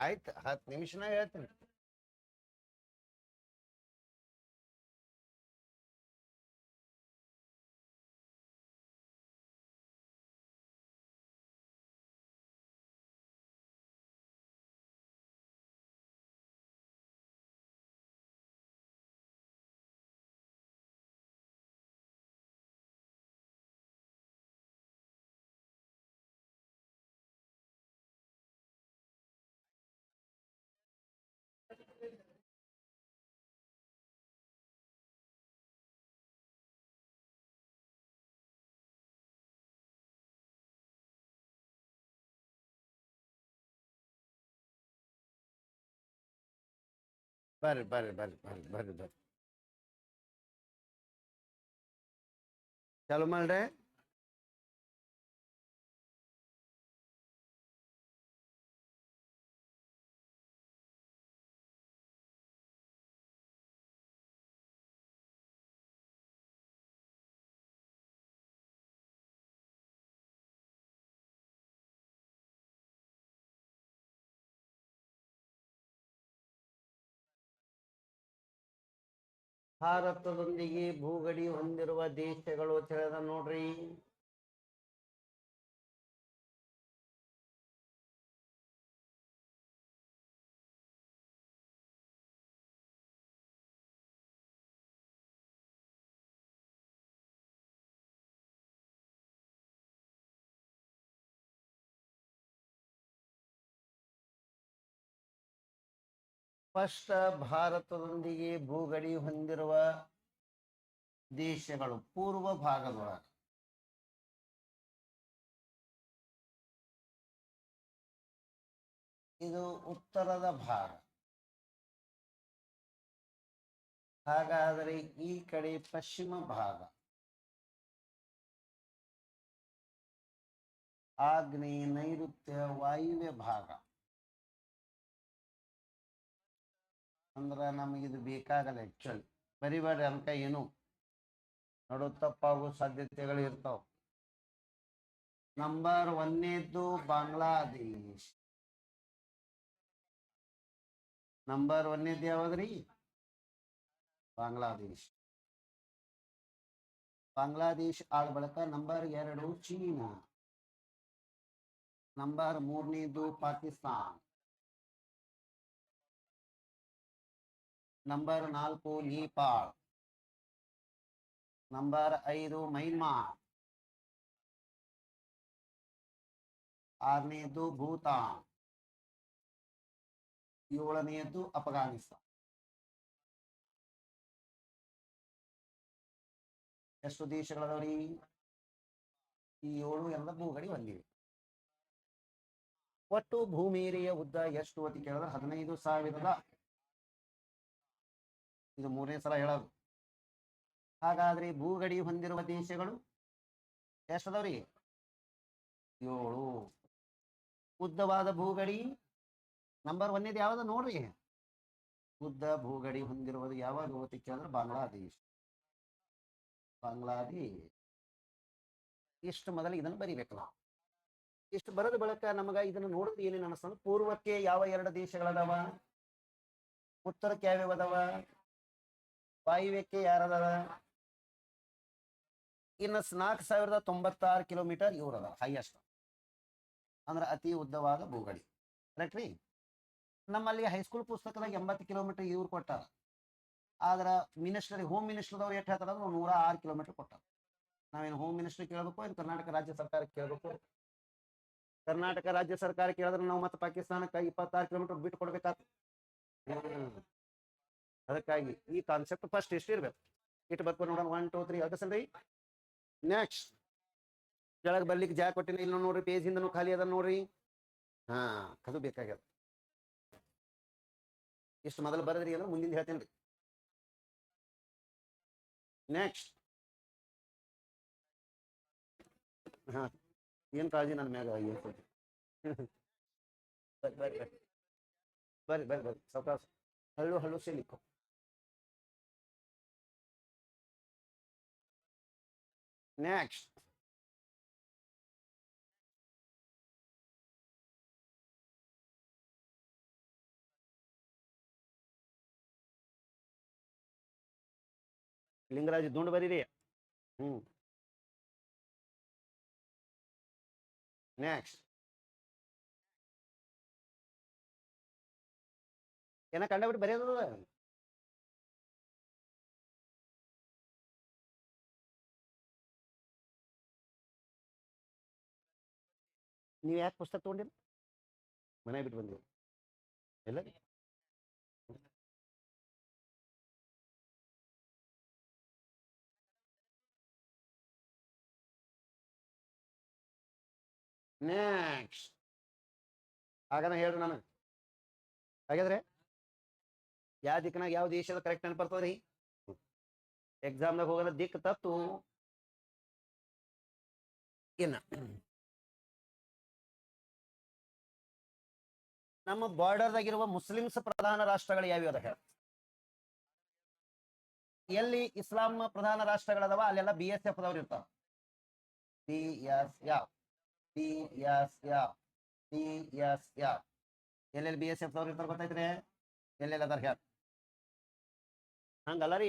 ಆಯ್ತು 10 ನಿಮಿಷನಾಗ ಹೇಳ್ತೀನಿ. ಬರ್ರಿ ಬರ್ರಿ ಬರ್ರಿ ಬರ್ರಿ ಬರ್ರಿ ಬರ್ರಿ. ಚಾಲು ಮಾಡ್ರೆ. ಭಾರತದೊಂದಿಗೆ ಭೂಗಡಿ ಹೊಂದಿರುವ ದೇಶಗಳು ತಿಳಿದ ನೋಡ್ರಿ. ಫಸ್ಟ್ ಭಾರತದೊಂದಿಗೆ ಭೂಗಡಿ ಹೊಂದಿರುವ ದೇಶಗಳು ಪೂರ್ವ ಭಾಗದೊಳಗ. ಇದು ಉತ್ತರದ ಭಾಗ. ಹಾಗಾದರೆ ಈ ಕಡೆ ಪಶ್ಚಿಮ ಭಾಗ. ಆಗ್ನೇಯ ನೈಋತ್ಯ ವಾಯುವ್ಯ ಭಾಗ. ಅಂದ್ರ ನಮಗಿದು ಬೇಕಾಗಲ್ಲ ಆಕ್ಚುಲಿ. ಬರಿಬೇಡ್ರಿ ಅನ್ಕ ಏನು ನೋಡೋ ತಪ್ಪಾಗೋ ಸಾಧ್ಯತೆಗಳು ಇರ್ತಾವ. ನಂಬರ್ 1ನೇದ್ದು ಬಾಂಗ್ಲಾದೇಶ್. ನಂಬರ್ 1ನೇದ್ದು ಯಾವದ್ರಿ? ಬಾಂಗ್ಲಾದೇಶ್. ಬಾಂಗ್ಲಾದೇಶ್ ಆಳ ಬಳಿಕ ನಂಬರ್ 2 ಚೀನಾ. ನಂಬರ್ 3ನೇದು Pakistan. Number 4 Nepal. Number 5 Myanmar. 6ನೇದು ಭೂತಾನ್. 7ನೇದು ಅಫ್ಘಾನಿಸ್ತಾನ್. ಎಷ್ಟು ದೇಶಗಳದವ್ರಿ? ಈ 7 ಎಲ್ಲ ಭೂಗಡಿ ಹೊಂದಿವೆ. ಒಟ್ಟು ಭೂಮಿರಿಯ ಉದ್ದ ಎಷ್ಟು ಅಂತ ಕೇಳಿದ್ರೆ 15,000. ಇದು 3ನೇ ಸಲ ಹೇಳೋದು. ಹಾಗಾದ್ರೆ ಭೂಗಡಿ ಹೊಂದಿರುವ ದೇಶಗಳು ಎಷ್ಟದವ್ರಿ? 7. ಉದ್ದವಾದ ಭೂಗಡಿ ನಂಬರ್ 1ನೇದು ಯಾವ್ದು ನೋಡ್ರಿ. ಉದ್ದ ಭೂಗಡಿ ಹೊಂದಿರುವುದು ಯಾವಾಗ ಅಂತ ಕೇಳಿದ್ರೆ ಬಾಂಗ್ಲಾದೇಶ್. ಬಾಂಗ್ಲಾದೇಶ್. ಇಷ್ಟು ಮೊದಲು ಇದನ್ನು ಬರಿಬೇಕಲ್ಲ. ಇಷ್ಟು ಬರದ ಬಳಿಕ ನಮಗ ಇದನ್ನು ನೋಡಿದ್ರೆ ಏನೇನು ಅನಿಸ್ತಂದ್ರೆ, ಪೂರ್ವಕ್ಕೆ ಯಾವ 2 ದೇಶಗಳದಾವ? ಉತ್ತರಕ್ಕೆ ಯಾವ್ಯಾವ ಅದಾವ? ವಾಯುವ್ಯಕ್ಕೆ ಯಾರದಾವ? ಇನ್ನು 4,096 ಕಿಲೋಮೀಟರ್ ಇವ್ರದ ಹೈಯೆಸ್ಟ್. ಅಂದ್ರೆ ಅತಿ ಉದ್ದವಾದ ಭೂಗಡಿ. ಕರೆಕ್ಟ್ ರೀ? ನಮ್ಮಲ್ಲಿ ಹೈಸ್ಕೂಲ್ ಪುಸ್ತಕದಾಗ 80 ಕಿಲೋಮೀಟರ್ ಇವ್ರು ಕೊಟ್ಟಾರ. ಆದ್ರ ಮಿನಿಸ್ಟರ್ ಹೋಮ್ ಮಿನಿಸ್ಟರ್ದವ್ರು ಎಷ್ಟು ಹೇಳ್ತಾರ? 106 ಕಿಲೋಮೀಟರ್ ಕೊಟ್ಟಾರ. ನಾವೇನು ಹೋಮ್ ಮಿನಿಸ್ಟರ್ ಕೇಳಬೇಕು, ಏನು ಕರ್ನಾಟಕ ರಾಜ್ಯ ಸರ್ಕಾರ ಕೇಳಬೇಕು? ಕರ್ನಾಟಕ ರಾಜ್ಯ ಸರ್ಕಾರ ಕೇಳಿದ್ರೆ ನಾವು ಮತ್ತೆ ಪಾಕಿಸ್ತಾನಕ್ಕೆ 26 ಕಿಲೋಮೀಟರ್ ಬಿಟ್ಟು ಕೊಡ್ಬೇಕಾಗ್ತದೆ. ಅದಕ್ಕಾಗಿ ಈ ಕಾನ್ಸೆಪ್ಟ್ ಫಸ್ಟ್ ಎಷ್ಟು ಇರ್ಬೇಕು, ಇಟ್ಟು ಬರ್ಕೊಂಡು ನೋಡೋಣ. 1 2 3 ಅಗಸಲ್ರಿ. ನೆಕ್ಸ್ಟ್ ಕೆಳಗೆ ಬರ್ಲಿಕ್ಕೆ ಜಾಗ ಕೊಟ್ಟಿನಿ. ಇಲ್ಲಿ ನೋಡ್ರಿ, ಪೇಜ್ ಹಿಂದನು ಖಾಲಿ ಅದ ನೋಡ್ರಿ. ಹಾ, ಅದು ಬೇಕಾಗ್ಯದ. ಇಷ್ಟು ಮೊದಲು ಬರದ್ರಿ ಅಂದ್ರೆ ಮುಂದಿನ ಹೇಳ್ತೇನೆ ರೀ. ನೆಕ್ಸ್ಟ್ ಹಾ, ಏನ್ ಕಾಳಜಿ ನನ್ನ ಮ್ಯಾಗ? ಬರ್ರಿ ಬರ್ರಿ ಬರ್ರಿ ಬರ್ರಿ ಬರ್ರಿ ಸಾವಕಾಶ. ಹಳ್ಳು ಹಳ್ಳು ಸೇಲಿಕ್ಕು. ನೆಕ್ಸ್ಟ್ ಲಿಂಗರಾಜ್ ದುಂಡು ಬರೀರಿ. ನೆಕ್ಸ್ಟ್ ಏನ ಕಂಡಬಿಟ್ಟು ಬರೆಯೋದು. ನೀವು ಯಾಕೆ ಪುಸ್ತಕ ತಗೊಂಡಿರಿ? ಮನೆ ಬಿಟ್ಟು ಬಂದಿರಿ ಎಲ್ಲ. ನೆಕ್ಸ್ಟ್ ಆಗ ಹೇಳ್ರಿ ನನಗೆ ಹಾಗಾದ್ರೆ ಯಾವ ದಿಕ್ಕನಾಗ ಯಾವ ದೇಶದ ಕರೆಕ್ಟ್ ನೆನಪರ್ತದ್ರಿ? ಎಕ್ಸಾಮ್ದಾಗ ಹೋಗೋದ ದಿಕ್ ತತ್ತು ಇನ್ನ ನಮ್ಮ ಬಾರ್ಡರ್ದಾಗಿರುವ ಮುಸ್ಲಿಮ್ಸ್ ಪ್ರಧಾನ ರಾಷ್ಟ್ರಗಳು ಯಾವ್ಯಾವ ಹೇಳ? ಎಲ್ಲಿ ಇಸ್ಲಾಂ ಪ್ರಧಾನ ರಾಷ್ಟ್ರಗಳದವ ಅಲ್ಲೆಲ್ಲ BSF ದವ್ರು ಇರ್ತಾವ. ಎಲ್ಲೆಲ್ಲಿ BSF ದವ್ರು ಇರ್ತಾರ ಗೊತ್ತೈತ್ರಿ? ಎಲ್ಲೆಲ್ಲ ಅದಾರ ಹೇಳ? ಹಂಗಲ್ಲ ರೀ.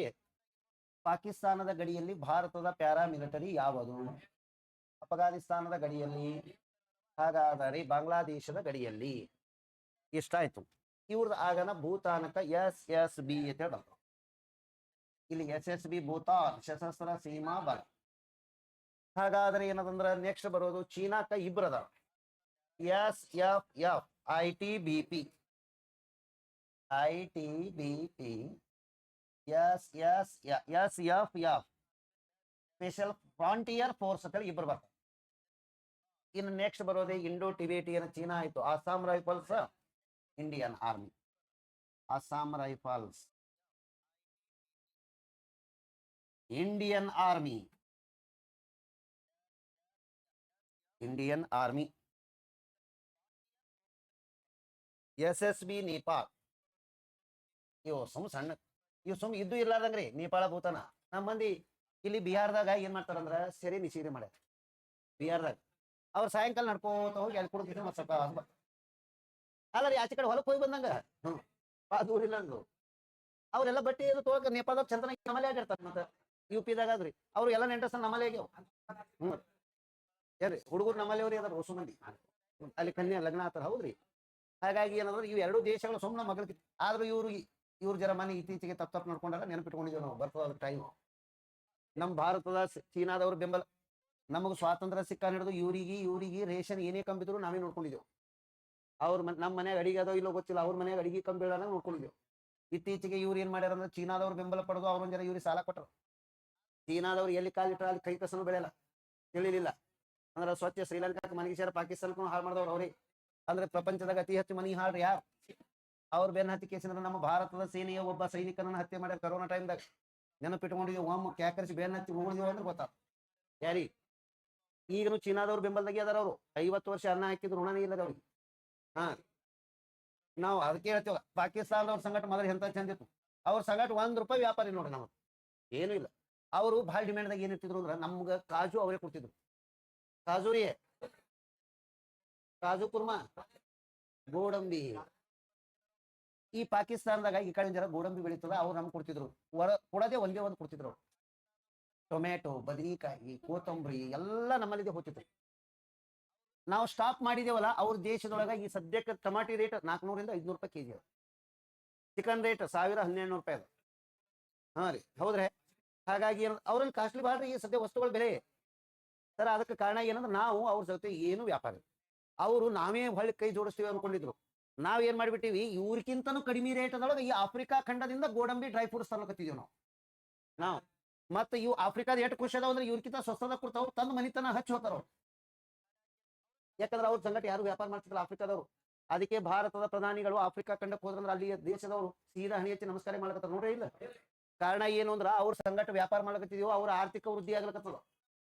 ಪಾಕಿಸ್ತಾನದ ಗಡಿಯಲ್ಲಿ ಭಾರತದ ಪ್ಯಾರಾಮಿಲಿಟರಿ ಯಾವುದು? ಅಫ್ಘಾನಿಸ್ತಾನದ ಗಡಿಯಲ್ಲಿ, ಹಾಗಾದರೆ ಬಾಂಗ್ಲಾದೇಶದ ಗಡಿಯಲ್ಲಿ. ಇಷ್ಟ ಆಯ್ತು. ಇವ್ರದ್ದು ಆಗನ ಭೂತಾನಕ SSB ಅಂತ ಹೇಳ. ಇಲ್ಲಿ SSB ಭೂತಾನ್ ಸಶಸ್ತ್ರ ಸೀಮಾ ಬಲ. ಹಾಗಾದ್ರೆ ಏನದಂದ್ರ ನೆಕ್ಸ್ಟ್ ಬರೋದು ಚೀನಾಕ ಇಬ್ರದ SFF ITBP SFF special frontier force ಅಂತ ಹೇಳಿ ಇಬ್ರು ಬರ್ತಾರೆ. ಇನ್ನು ನೆಕ್ಸ್ಟ್ ಬರೋದೇ ಇಂಡೋ ಟಿಬೇಟಿಯನ್ ಚೀನಾ ಆಯ್ತು. Assam rifles Indian army. Assam rifles Indian army. Indian army. SSB Nepal. ಇವು ಸಣ್ಣ ಇವು ಇದ್ದು ಇರ್ಲಾರ್ದಂಗ್ರಿ ನೇಪಾಳ ಭೂತಾನ. ನಮ್ಮ ಮಂದಿ ಇಲ್ಲಿ ಬಿಹಾರದಾಗ ಏನ್ ಮಾಡ್ತಾರಂದ್ರ ಸೆರೆ ನಿಷೇಧ ಮಾಡ್ಯಾರ. ಬಿಹಾರದಾಗ ಅವ್ರ ಸಾಯಂಕಾಲ ನಡ್ಕೋತ ಹೋಗಿ ಅಲ್ಲಿ ಕುಡಿದ್ರು ಮತ್ ಸ್ವಲ್ಪ ಅಲ್ಲ ರೀ ಆಚೆ ಕಡೆ ಹೊಲಕ್ ಹೋಗಿ ಬಂದಂಗ ದೂರ ಇಲ್ಲ ಅಂದ್ರು. ಅವ್ರೆಲ್ಲ ಬಟ್ಟೆ ಇದು ತೋಕ ನೇಪಾಳದಾಗ ಚಂದನ ನಮ್ಮಲ್ಲಿ ಆಗಿರ್ತಾರ. ಮತ್ತ UP ದಾಗ ಆದ್ರಿ ಅವ್ರು ಎಲ್ಲ ನೆಂಟಸ ನಮ್ಮಲ್ಲಿ ಆಗ್ಯಾವ. ಏನ್ರಿ ಹುಡುಗರು ನಮ್ಮಲ್ಲಿವ್ರಿ ಅದಾರ ಹೊಸ ಮಂದಿ ಅಲ್ಲಿ ಕನ್ಯಾ ಲಗ್ನ ಆತರ. ಹೌದ್ರಿ. ಹಾಗಾಗಿ ಏನಂದ್ರೆ ಇವು ಎರಡು ದೇಶಗಳು ಸುಮ್ಮನೆ ಮಗಳ ಆದ್ರೂ ಇವ್ರು ಜರ ಮನೆ ಇತ್ತೀಚೆಗೆ ತಪ್ಪು ನೋಡ್ಕೊಂಡಾಗ ನೆನಪಿಟ್ಕೊಂಡಿದ್ದೇವೆ ನಾವು. ಬರ್ತದ ಟೈಮ್. ನಮ್ಮ ಭಾರತದ ಚೀನಾದವ್ರ ಬೆಂಬಲ ನಮಗ್ ಸ್ವಾತಂತ್ರ್ಯ ಸಿಕ್ಕ ಹಿಡಿದು ಇವ್ರಿಗೆ ರೇಷನ್ ಏನೇ ಕಂಬಿದ್ರು ನಾವೇ ನೋಡ್ಕೊಂಡಿದ್ದೆವು. ಅವ್ರ ನಮ್ಮ ಮನ್ಯಾಗ ಅಡಿಗೆ ಅದೋ ಇಲ್ಲೋ ಗೊತ್ತಿಲ್ಲ, ಅವ್ರ ಮನ್ಯಾಗ ಅಡಿಗೆ ಕಂಬಿ ಬೀಳಾನ ನೋಡ್ಕೊಂಡಿದ್ದೆವು. ಇತ್ತೀಚೆಗೆ ಇವ್ರು ಏನ್ ಮಾಡ್ಯಾರ ಅಂದ್ರೆ ಚೀನಾದವ್ರ ಬೆಂಬಲ ಪಡೆದು ಅವ್ರೊಂದ್ ಜನ ಇವ್ರಿಗೆ ಸಾಲ ಕೊಟ್ಟರು. ಚೀನಾದವ್ರು ಎಲ್ಲಿ ಕಾಲಿಟ್ರ ಅಲ್ಲಿ ಕೈ ಕಸನು ಬೆಳೆಯಲ್ಲ. ತಿಳಿಲಿಲ್ಲ ಅಂದ್ರೆ ಸ್ವಚ್ಛ ಶ್ರೀಲಂಕಾಕ್ಕೆ ಮನೆಗೆ ಸೇರ ಪಾಕಿಸ್ತಾನಕ್ಕೂ ಹಾಳು ಮಾಡಿದವ್ರು ಅವ್ರಿಗೆ. ಅಂದ್ರೆ ಪ್ರಪಂಚದಾಗ ಅತಿ ಹೆಚ್ಚು ಮನಿ ಹಾಳ್ರಿ ಯಾರು? ಅವ್ರ ಬೆನ್ನ ಹತ್ತಿ ಕೇಸಿದ್ರೆ ನಮ್ಮ ಭಾರತದ ಸೇನೆಯ ಒಬ್ಬ ಸೈನಿಕನನ್ನ ಹತ್ಯೆ ಮಾಡ್ಯಾರ ಕರೋನಾ ಟೈಮ್ದಾಗ. ನೆನಪಿಟ್ಕೊಂಡಿದ್ದೀವಿ. ಒಮ್ಮೆ ಕ್ಯಾಕರಿಸಿ ಬೆನ್ನ ಹತ್ತಿ ಉಳಿದಿವ ಅಂದ್ರೆ ಗೊತ್ತಾಗ ಯಾರಿ. ಈಗನು ಚೀನಾದವ್ರ ಬೆಂಬಲದಾಗಿ ಅದಾರ. ಅವರು 50 ವರ್ಷ ಅನ್ನ ಹಾಕಿದ್ರು ಋಣನೇ ಇಲ್ಲದ ಅವ್ರಿಗೆ. ನಾವು ಅದಕ್ಕೆ ಹೇಳ್ತೇವ ಪಾಕಿಸ್ತಾನದವ್ರ ಸಂಗಟ ಮೊದಲು ಎಂತ ಚಂದ ಇತ್ತು. ಅವ್ರ ಸಂಗಟ ₹1 ವ್ಯಾಪಾರಿ ನೋಡ್ರಿ. ನಮಗೆ ಏನು ಇಲ್ಲ. ಅವರು ಭಾಳ ಡಿಮ್ಯಾಂಡ್ದಾಗ ಏನಿರ್ತಿದ್ರು ಅಂದ್ರೆ ನಮ್ಗ ಕಾಜು ಅವರೇ ಕೊಡ್ತಿದ್ರು. ಕಾಜು ರೀ, ಕಾಜು ಕುರ್ಮಾ, ಗೋಡಂಬಿ. ಈ ಪಾಕಿಸ್ತಾನದಾಗ ಈ ಕಡೆ ಜನ ಗೋಡಂಬಿ ಬೆಳೀತದ, ಅವ್ರು ನಮ್ಗೆ ಕೊಡ್ತಿದ್ರು. ಕೊಡೋದೇ ಒಂದೇ ಒಂದು ಕೊಡ್ತಿದ್ರು. ಟೊಮೆಟೊ, ಬದನೆಕಾಯಿ, ಕೊತ್ತಂಬರಿ ಎಲ್ಲ ನಮ್ಮಲ್ಲಿದೆ ಹೋಗ್ತಿದ್ರು. ನಾವು ಸ್ಟಾಪ್ ಮಾಡಿದೇವಲ್ಲ ಅವ್ರ ದೇಶದೊಳಗ ಈ ಸದ್ಯಕ್ಕೆ ಟಮಾಟಿ ರೇಟ್ 400 ರಿಂದ 500 ಕೆಜಿ. ಚಿಕನ್ ರೇಟ್ 1000-1200 ಅದ. ಹಾ ರೀ, ಹೌದ್ರಿ. ಹಾಗಾಗಿ ಅವ್ರಲ್ಲಿ ಕಾಸ್ಟ್ಲಿ ಬಾಳ್ರಿ ಈ ಸದ್ಯ ವಸ್ತುಗಳ ಬೆಲೆ. ಸರ್ ಅದಕ್ಕೆ ಕಾರಣ ಏನಂದ್ರೆ ನಾವು ಅವ್ರ ಜೊತೆ ಏನು ವ್ಯಾಪಾರ. ಅವರು ನಾವೇ ಹೊಳ್ಳಿ ಕೈ ಜೋಡಿಸ್ತೀವಿ ಅನ್ಕೊಂಡಿದ್ರು. ನಾವ್ ಏನ್ ಮಾಡ್ಬಿಟ್ಟಿವಿ, ಇವ್ರಕ್ಕಿಂತನೂ ಕಡಿಮೆ ರೇಟ್ ಅದೊಳಗೆ ಈ ಆಫ್ರಿಕಾ ಖಂಡದಿಂದ ಗೋಡಂಬಿ ಡ್ರೈ ಫ್ರೂಟ್ಸ್ ತರ್ಲಕತ್ತಿದೀವಿ ನಾವು. ಮತ್ತೆ ಇವು ಆಫ್ರಿಕಾದ ಎಷ್ಟು ಖುಷಿ ಅದಾವ ಅಂದ್ರೆ ಇವ್ರಕ್ಕಿಂತ ಸ್ವಸ್ಥದ ಕೊಡ್ತಾವ್ ತಂದು ಮನಿತನ ಹಚ್ಚಿ ಹೋಗ್ತಾರ. ಯಾಕಂದ್ರೆ ಅವ್ರ ಸಂಗಟ ಯಾರು ವ್ಯಾಪಾರ ಮಾಡ್ತಿದ್ರು ಆಫ್ರಿಕಾದವರು. ಅದಕ್ಕೆ ಭಾರತದ ಪ್ರಧಾನಿಗಳು ಆಫ್ರಿಕಾ ಖಂಡಕ್ಕೆ ಹೋದ್ರಂದ್ರೆ ಅಲ್ಲಿ ದೇಶದವರು ಸೀದಾ ಹಣಿ ಹಚ್ಚಿ ನಮಸ್ಕಾರ ಮಾಡ್ಕತ್ತಾರ. ನೋಡ್ರಿ ಇಲ್ಲ ಕಾರಣ ಏನು ಅಂದ್ರ ಅವ್ರ ಸಂಗಟ ವ್ಯಾಪಾರ ಮಾಡ್ಕತ್ತಿದೀವೋ ಅವ್ರ ಆರ್ಥಿಕ ವೃದ್ಧಿ ಆಗ್ಲಕತ್ತದ.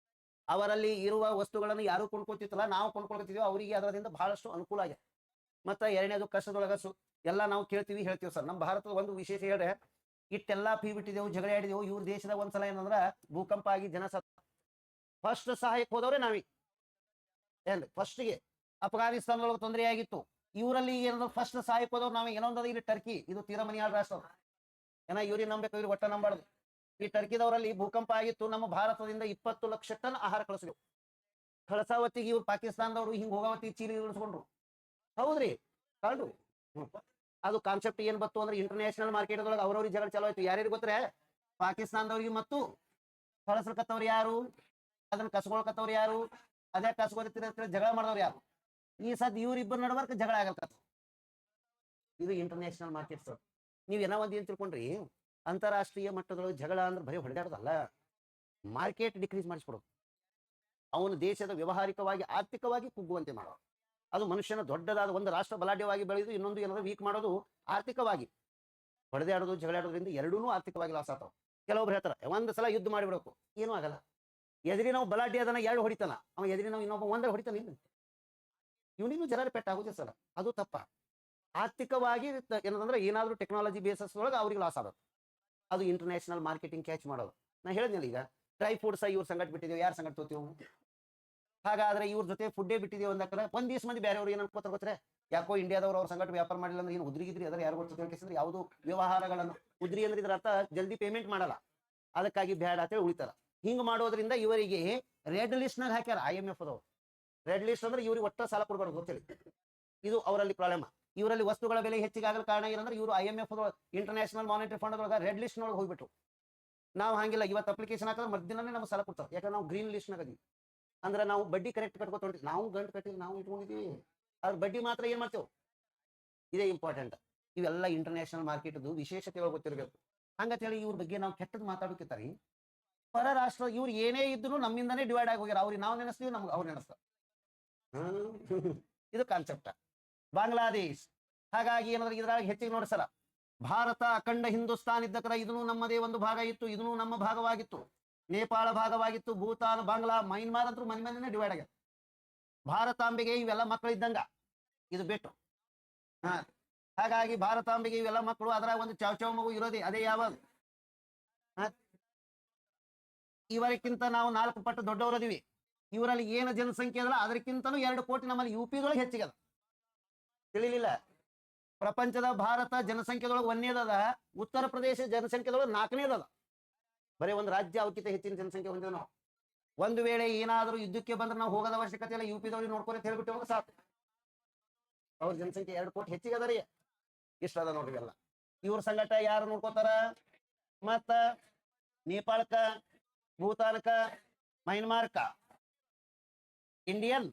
ಅವರಲ್ಲಿ ಇರುವ ವಸ್ತುಗಳನ್ನು ಯಾರು ಕೊಂಡ್ಕೊತಿತ್ತಲ್ಲ ನಾವು ಕೊಂಡ್ಕೊಳ್ತಿದೀವೋ ಅವರಿಗೆ ಅದರಿಂದ ಬಹಳಷ್ಟು ಅನುಕೂಲ ಆಗಿದೆ. ಮತ್ತೆ ಎರಡನೇದು ಕಷ್ಟದೊಳಗಸು ಎಲ್ಲ ನಾವು ಕೇಳ್ತೀವಿ ಹೇಳ್ತೀವಿ ಸರ್. ನಮ್ಮ ಭಾರತದ ಒಂದು ವಿಶೇಷ ಹೇಳ್ರೆ ಇಟ್ಟೆಲ್ಲಾ ಫೀ ಬಿಟ್ಟಿದೆವು, ಜಗಳ ಆಡಿದೆವು. ಇವ್ರ ದೇಶದ ಒಂದ್ಸಲ ಏನಂದ್ರ ಭೂಕಂಪ ಆಗಿ ಜನ ಫಸ್ಟ್ ಸಹಾಯಕ್ಕೆ ಹೋದವ್ರೆ ನಾವಿ. ಏನ್ರಿ ಫಸ್ಟ್ಗೆ ಅಫ್ಘಾನಿಸ್ತಾನದೊಳಗೆ ತೊಂದರೆ ಆಗಿತ್ತು. ಇವರಲ್ಲಿ ಏನಂದ್ರೆ ಫಸ್ಟ್ ಸಹಾಯಕ್ಕೆ ಹೋದವ್ರು ನಾವೇ. ಏನೊಂದ ಇಲ್ಲಿ ಟರ್ಕಿ, ಇದು ತೀರಾ ಮನಿಯಾಳ ರಾಷ್ಟ್ರ. ಏನ ಇವ್ರಿಗೆ ನಂಬೇಕು, ಇವ್ರಿಗೆ ಒಟ್ಟ ನಂಬಾರ್ದು. ಈ ಟರ್ಕಿದವರಲ್ಲಿ ಭೂಕಂಪ ಆಗಿತ್ತು, ನಮ್ಮ ಭಾರತದಿಂದ 20 ಲಕ್ಷ ಟನ್ ಆಹಾರ ಕಳಿಸಿದೆವು. ಕಳಸಾವತ್ತಿಗೆ ಇವ್ರು ಪಾಕಿಸ್ತಾನದವರು ಹಿಂಗ್ ಹೋಗಾವತ್ತಿಗೆ ಚೀಲಿ ಇಳಿಸ್ಕೊಂಡ್ರು. ಹೌದ್ರಿ, ಕಾಡು. ಅದು ಕಾನ್ಸೆಪ್ಟ್ ಏನ್ ಬತ್ತು ಅಂದ್ರೆ ಇಂಟರ್ನ್ಯಾಷನಲ್ ಮಾರ್ಕೆಟ್ ಒಳಗೆ ಅವ್ರವ್ರಿಗೆ ಜಗಳ ಚಲೋ ಆಯ್ತು. ಯಾರ್ಯಾರು ಗೊತ್ತರೆ, ಪಾಕಿಸ್ತಾನದವ್ರಿಗೆ ಮತ್ತು ಕಳಸಲ್ಕತ್ತವ್ರು ಯಾರು, ಅದನ್ನ ಕಸ್ಕೊಳ್ಕತ್ತವ್ರು ಯಾರು, ಅದೇ ಕಸ್ಕೊಳ್ತಿರ ಜಗಳ ಮಾಡಿದವ್ರು ಯಾರು. ಈ ಸದ್ ಇವ್ರಿಬ್ಬರು ನಡ್ಬರ್ಕ ಜಗಳ ಆಗಲ್ಕತ್ತ. ಇದು ಇಂಟರ್ನ್ಯಾಷನಲ್ ಮಾರ್ಕೆಟ್ಸ್. ನೀವ್ ಏನೋ ಒಂದ್ ಏನ್ ತಿಳ್ಕೊಂಡ್ರಿ, ಅಂತಾರಾಷ್ಟ್ರೀಯ ಮಟ್ಟದೊಳಗೆ ಜಗಳ ಅಂದ್ರೆ ಬರೀ ಹೊಡೆದಾಡೋದಲ್ಲ, ಮಾರ್ಕೆಟ್ ಡಿಕ್ರೀಸ್ ಮಾಡಿಸ್ಬಿಡೋದು, ಅವನು ದೇಶದ ವ್ಯವಹಾರಿಕವಾಗಿ ಆರ್ಥಿಕವಾಗಿ ಕುಗ್ಗುವಂತೆ ಮಾಡೋದು. ಅದು ಮನುಷ್ಯನ ದೊಡ್ಡದಾದ ಒಂದು ರಾಷ್ಟ್ರ ಬಲಾಢ್ಯವಾಗಿ ಬೆಳೆದು ಇನ್ನೊಂದು ಏನಾದ್ರು ವೀಕ್ ಮಾಡೋದು ಆರ್ಥಿಕವಾಗಿ. ಹೊಡೆದಾಡೋದು ಜಗಳಾಡೋದ್ರಿಂದ ಎರಡೂ ಆರ್ಥಿಕವಾಗಿ ಲಾಸ್ ಆಗ್ತಾವ. ಕೆಲವೊಬ್ರು ಹೇಳ್ತಾರೆ ಒಂದ್ ಸಲ ಯುದ್ಧ ಮಾಡಿಬಿಡಬೇಕು, ಏನೂ ಆಗಲ್ಲ. ಎದುರಿ ನಾವು ಬಲಾಢ್ಯ ಅದನ್ನ 2 ಹೊಡಿತಾನ, ಅವ ಎದುರಿ ನಾವು ಇನ್ನೊಬ್ಬ 1 ಹೊಡಿತಾನ, ಇಲ್ಲ ಇವನಿಗೂ ಜರ ಪೆಟ್ಟ ಆಗುತ್ತೆ ಸರ್. ಅದು ತಪ್ಪ. ಆರ್ಥಿಕವಾಗಿ ಏನಂದ್ರೆ ಏನಾದ್ರೂ ಟೆಕ್ನಾಲಜಿ ಬೇಸಸ್ ಒಳಗೆ ಅವ್ರಿಗೆ ಲಾಸ್ ಆಗೋದು. ಅದು ಇಂಟರ್ನ್ಯಾಷನಲ್ ಮಾರ್ಕೆಟಿಂಗ್ ಕ್ಯಾಚ್ ಮಾಡೋದು. ನಾ ಹೇಳಿದ್ನಲ್ಲ ಈಗ ಡ್ರೈ ಫ್ರೂಟ್ಸ್ ಇವ್ರ ಸಂಗಟ್ ಬಿಟ್ಟಿದ್ದೇವೆ, ಯಾರು ಸಂಗಟ್ ತೋತೀವಿ. ಹಾಗಾದ್ರೆ ಇವ್ರ ಜೊತೆ ಫುಡ್ಡೇ ಬಿಟ್ಟಿದ್ದೇವೆ ಅಂದಕ್ರೆ ಒಂದ್ ದಿವಸ ಮಂದಿ ಬೇರೆಯವ್ರು ಏನ್ ಅನ್ಕೋತಾರೆ ಗೊತ್ತರೆ, ಯಾಕೋ ಇಂಡಿಯಾದವ್ರು ಅವ್ರ ಸಂಗಟ ವ್ಯಾಪಾರ ಮಾಡಿಲ್ಲ ಅಂದ್ರೆ ಏನು ಉದ್ರಿಗಿದ್ರಿ ಅದರ ಯಾರು ಗೊತ್ತಿದ್ರೆ ಯಾವುದು ವ್ಯವಹಾರಗಳನ್ನು ಉದ್ರಿ ಅಂದ್ರೆ ಇದ್ರ ಅರ್ಥ ಜಲ್ದಿ ಪೇಮೆಂಟ್ ಮಾಡಲ್ಲ, ಅದಕ್ಕಾಗಿ ಬ್ಯಾಡ ಅಂತೇಳಿ ಉಳಿತಾರ. ಹಿಂಗ್ ಮಾಡೋದ್ರಿಂದ ಇವರಿಗೆ ರೆಡ್ ಲಿಸ್ಟ್ ನಾಗ ಹಾಕ್ಯಾರ IMF ಅದವ್ರು. ರೆಡ್ ಲಿಸ್ಟ್ ಅಂದ್ರೆ ಇವ್ರಿಗೆ ಒಟ್ಟ ಸಾಲ ಕೊಡ್ಬಾರ್ದು ಗೊತ್ತಿಲ್ಲ. ಇದು ಅವರಲ್ಲಿ ಪ್ರಾಬ್ಲಮ್. ಇವರಲ್ಲಿ ವಸ್ತುಗಳ ಬೆಲೆ ಹೆಚ್ಚಿಗೆ ಆಗಲು ಕಾರಣ ಏನಂದ್ರೆ ಇವರು IMF ಇಂಟರ್ನ್ಯಾಷನಲ್ ಮಾನಿಟರಿ ಫಂಡ್ ಒಳಗೆ ರೆಡ್ ಲಿಸ್ಟ್ ನೊಳಗೆ ಹೋಗ್ಬಿಟ್ಟು. ನಾವು ಹಂಗಿಲ್ಲ, ಇವತ್ತು ಅಪ್ಲಿಕೇಶನ್ ಹಾಕಿದ್ರೆ ಮರ್ದಿನೇ ನಮ್ಗೆ ಸಾಲ ಕೊಡ್ತಾರೆ. ಯಾಕಂದ್ರೆ ನಾವು ಗ್ರೀನ್ ಲಿಸ್ಟ್ ನಾಗ ಅದೀವಿ. ಅಂದ್ರೆ ನಾವು ಬಡ್ಡಿ ಕರೆಕ್ಟ್ ಕಟ್ಕೊತೀವಿ. ನಾವು ಗಂಟು ಕಟ್ಟಿ ನಾವು ಇಟ್ಕೊಂಡಿದೀವಿ, ಅದ್ರ ಬಡ್ಡಿ ಮಾತ್ರ ಏನ್ ಮಾಡ್ತೇವೆ, ಇದೇ ಇಂಪಾರ್ಟೆಂಟ್. ಇವೆಲ್ಲ ಇಂಟರ್ನ್ಯಾಷನಲ್ ಮಾರ್ಕೆಟ್ದು ವಿಶೇಷತೆ ಗೊತ್ತಿರಬೇಕು. ಹಂಗಂತ ಹೇಳಿ ಇವ್ರ ಬಗ್ಗೆ ನಾವು ಕೆಟ್ಟದ್ದು ಮಾತಾಡೋಕಿರ್ತಾರೆ. ಪರ ರಾಷ್ಟ್ರ ಇವ್ರು ಏನೇ ಇದ್ರು ನಮ್ಮಿಂದಾನೇ ಡಿವೈಡ್ ಆಗಿ ಹೋಗ್ಯಾರ. ಅವ್ರಿಗೆ ನಾವು ನೆನೆಸ್ತೀವಿ, ನಮ್ಗೆ ಅವ್ರು ನೆನೆಸ್ತಾರೆ. ಇದು ಕಾನ್ಸೆಪ್ಟ್. ಬಾಂಗ್ಲಾದೇಶ್ ಹಾಗಾಗಿ ಏನಾದ್ರೆ ಇದ್ರಾಗ ಹೆಚ್ಚಿಗೆ ನೋಡಿಸಲ್ಲ. ಭಾರತ ಅಖಂಡ ಹಿಂದೂಸ್ತಾನ್ ಇದ್ದಕ್ರ ಇದನ್ನು ನಮ್ಮದೇ ಒಂದು ಭಾಗ ಇತ್ತು, ಇದನ್ನು ನಮ್ಮ ಭಾಗವಾಗಿತ್ತು. ನೇಪಾಳ ಭಾಗವಾಗಿತ್ತು, ಭೂತಾನ್, ಬಾಂಗ್ಲಾ, ಮೈನ್ಮಾರ್ ಅಂತೂ ಮನೆ ಮನೆನೇ ಡಿವೈಡ್ ಆಗ್ಯಾರ. ಭಾರತಾಂಬೆಗೆ ಇವೆಲ್ಲ ಮಕ್ಕಳು ಇದ್ದಂಗ ಇದು ಬಿಟ್ಟು. ಹಾಗಾಗಿ ಭಾರತಾಂಬೆಗೆ ಇವೆಲ್ಲ ಮಕ್ಕಳು, ಅದರ ಒಂದು ಚಾವ್ ಮಗು ಇರೋದೇ ಅದೇ ಯಾವಾಗ. ಇವರಿಗಿಂತ ನಾವು 4 ಪಟ್ಟು ದೊಡ್ಡವರದಿವಿ. ಇವರಲ್ಲಿ ಏನು ಜನಸಂಖ್ಯೆ ಅದಲ್ಲ ಅದಕ್ಕಿಂತನೂ 2 ಕೋಟಿ ನಮ್ಮಲ್ಲಿ UP ಹೆಚ್ಚಿಗೆ ಅದ. ತಿಳಿಲಿಲ್ಲ. ಪ್ರಪಂಚದ ಭಾರತ ಜನಸಂಖ್ಯೆದೊಳಗೆ 1ನೇದದ, ಉತ್ತರ ಪ್ರದೇಶ ಜನಸಂಖ್ಯೆದೊಳಗೆ 4ನೇದದ. ಬರೀ ಒಂದು ರಾಜ್ಯ ಅವಕ್ಕಿಂತ ಹೆಚ್ಚಿನ ಜನಸಂಖ್ಯೆ ಹೊಂದಿವೆ ನಾವು. ಒಂದು ವೇಳೆ ಏನಾದರೂ ಯುದ್ಧಕ್ಕೆ ಬಂದ್ರೆ ನಾವು ಹೋಗೋದ ಅವಶ್ಯಕತೆ ಇಲ್ಲ, UP ನೋಡ್ಕೊಂಡು ಹೇಳ್ಬಿಟ್ಟು ಹೋಗ ಸಾಕು. ಅವ್ರ ಜನಸಂಖ್ಯೆ 2 ಕೋಟಿ ಹೆಚ್ಚಿಗೆ ಅದರಿ. ಇಷ್ಟ ಅದ ನೋಡ್ರಿ ಎಲ್ಲ. ಇವ್ರ ಸಂಗಟ ಯಾರು ನೋಡ್ಕೋತಾರ, ಮತ್ತ ನೇಪಾಳಕ್ಕ, ಭೂತಾನಕ್ಕ, ಮೈನ್ಮಾರ್ಕ ಇಂಡಿಯನ್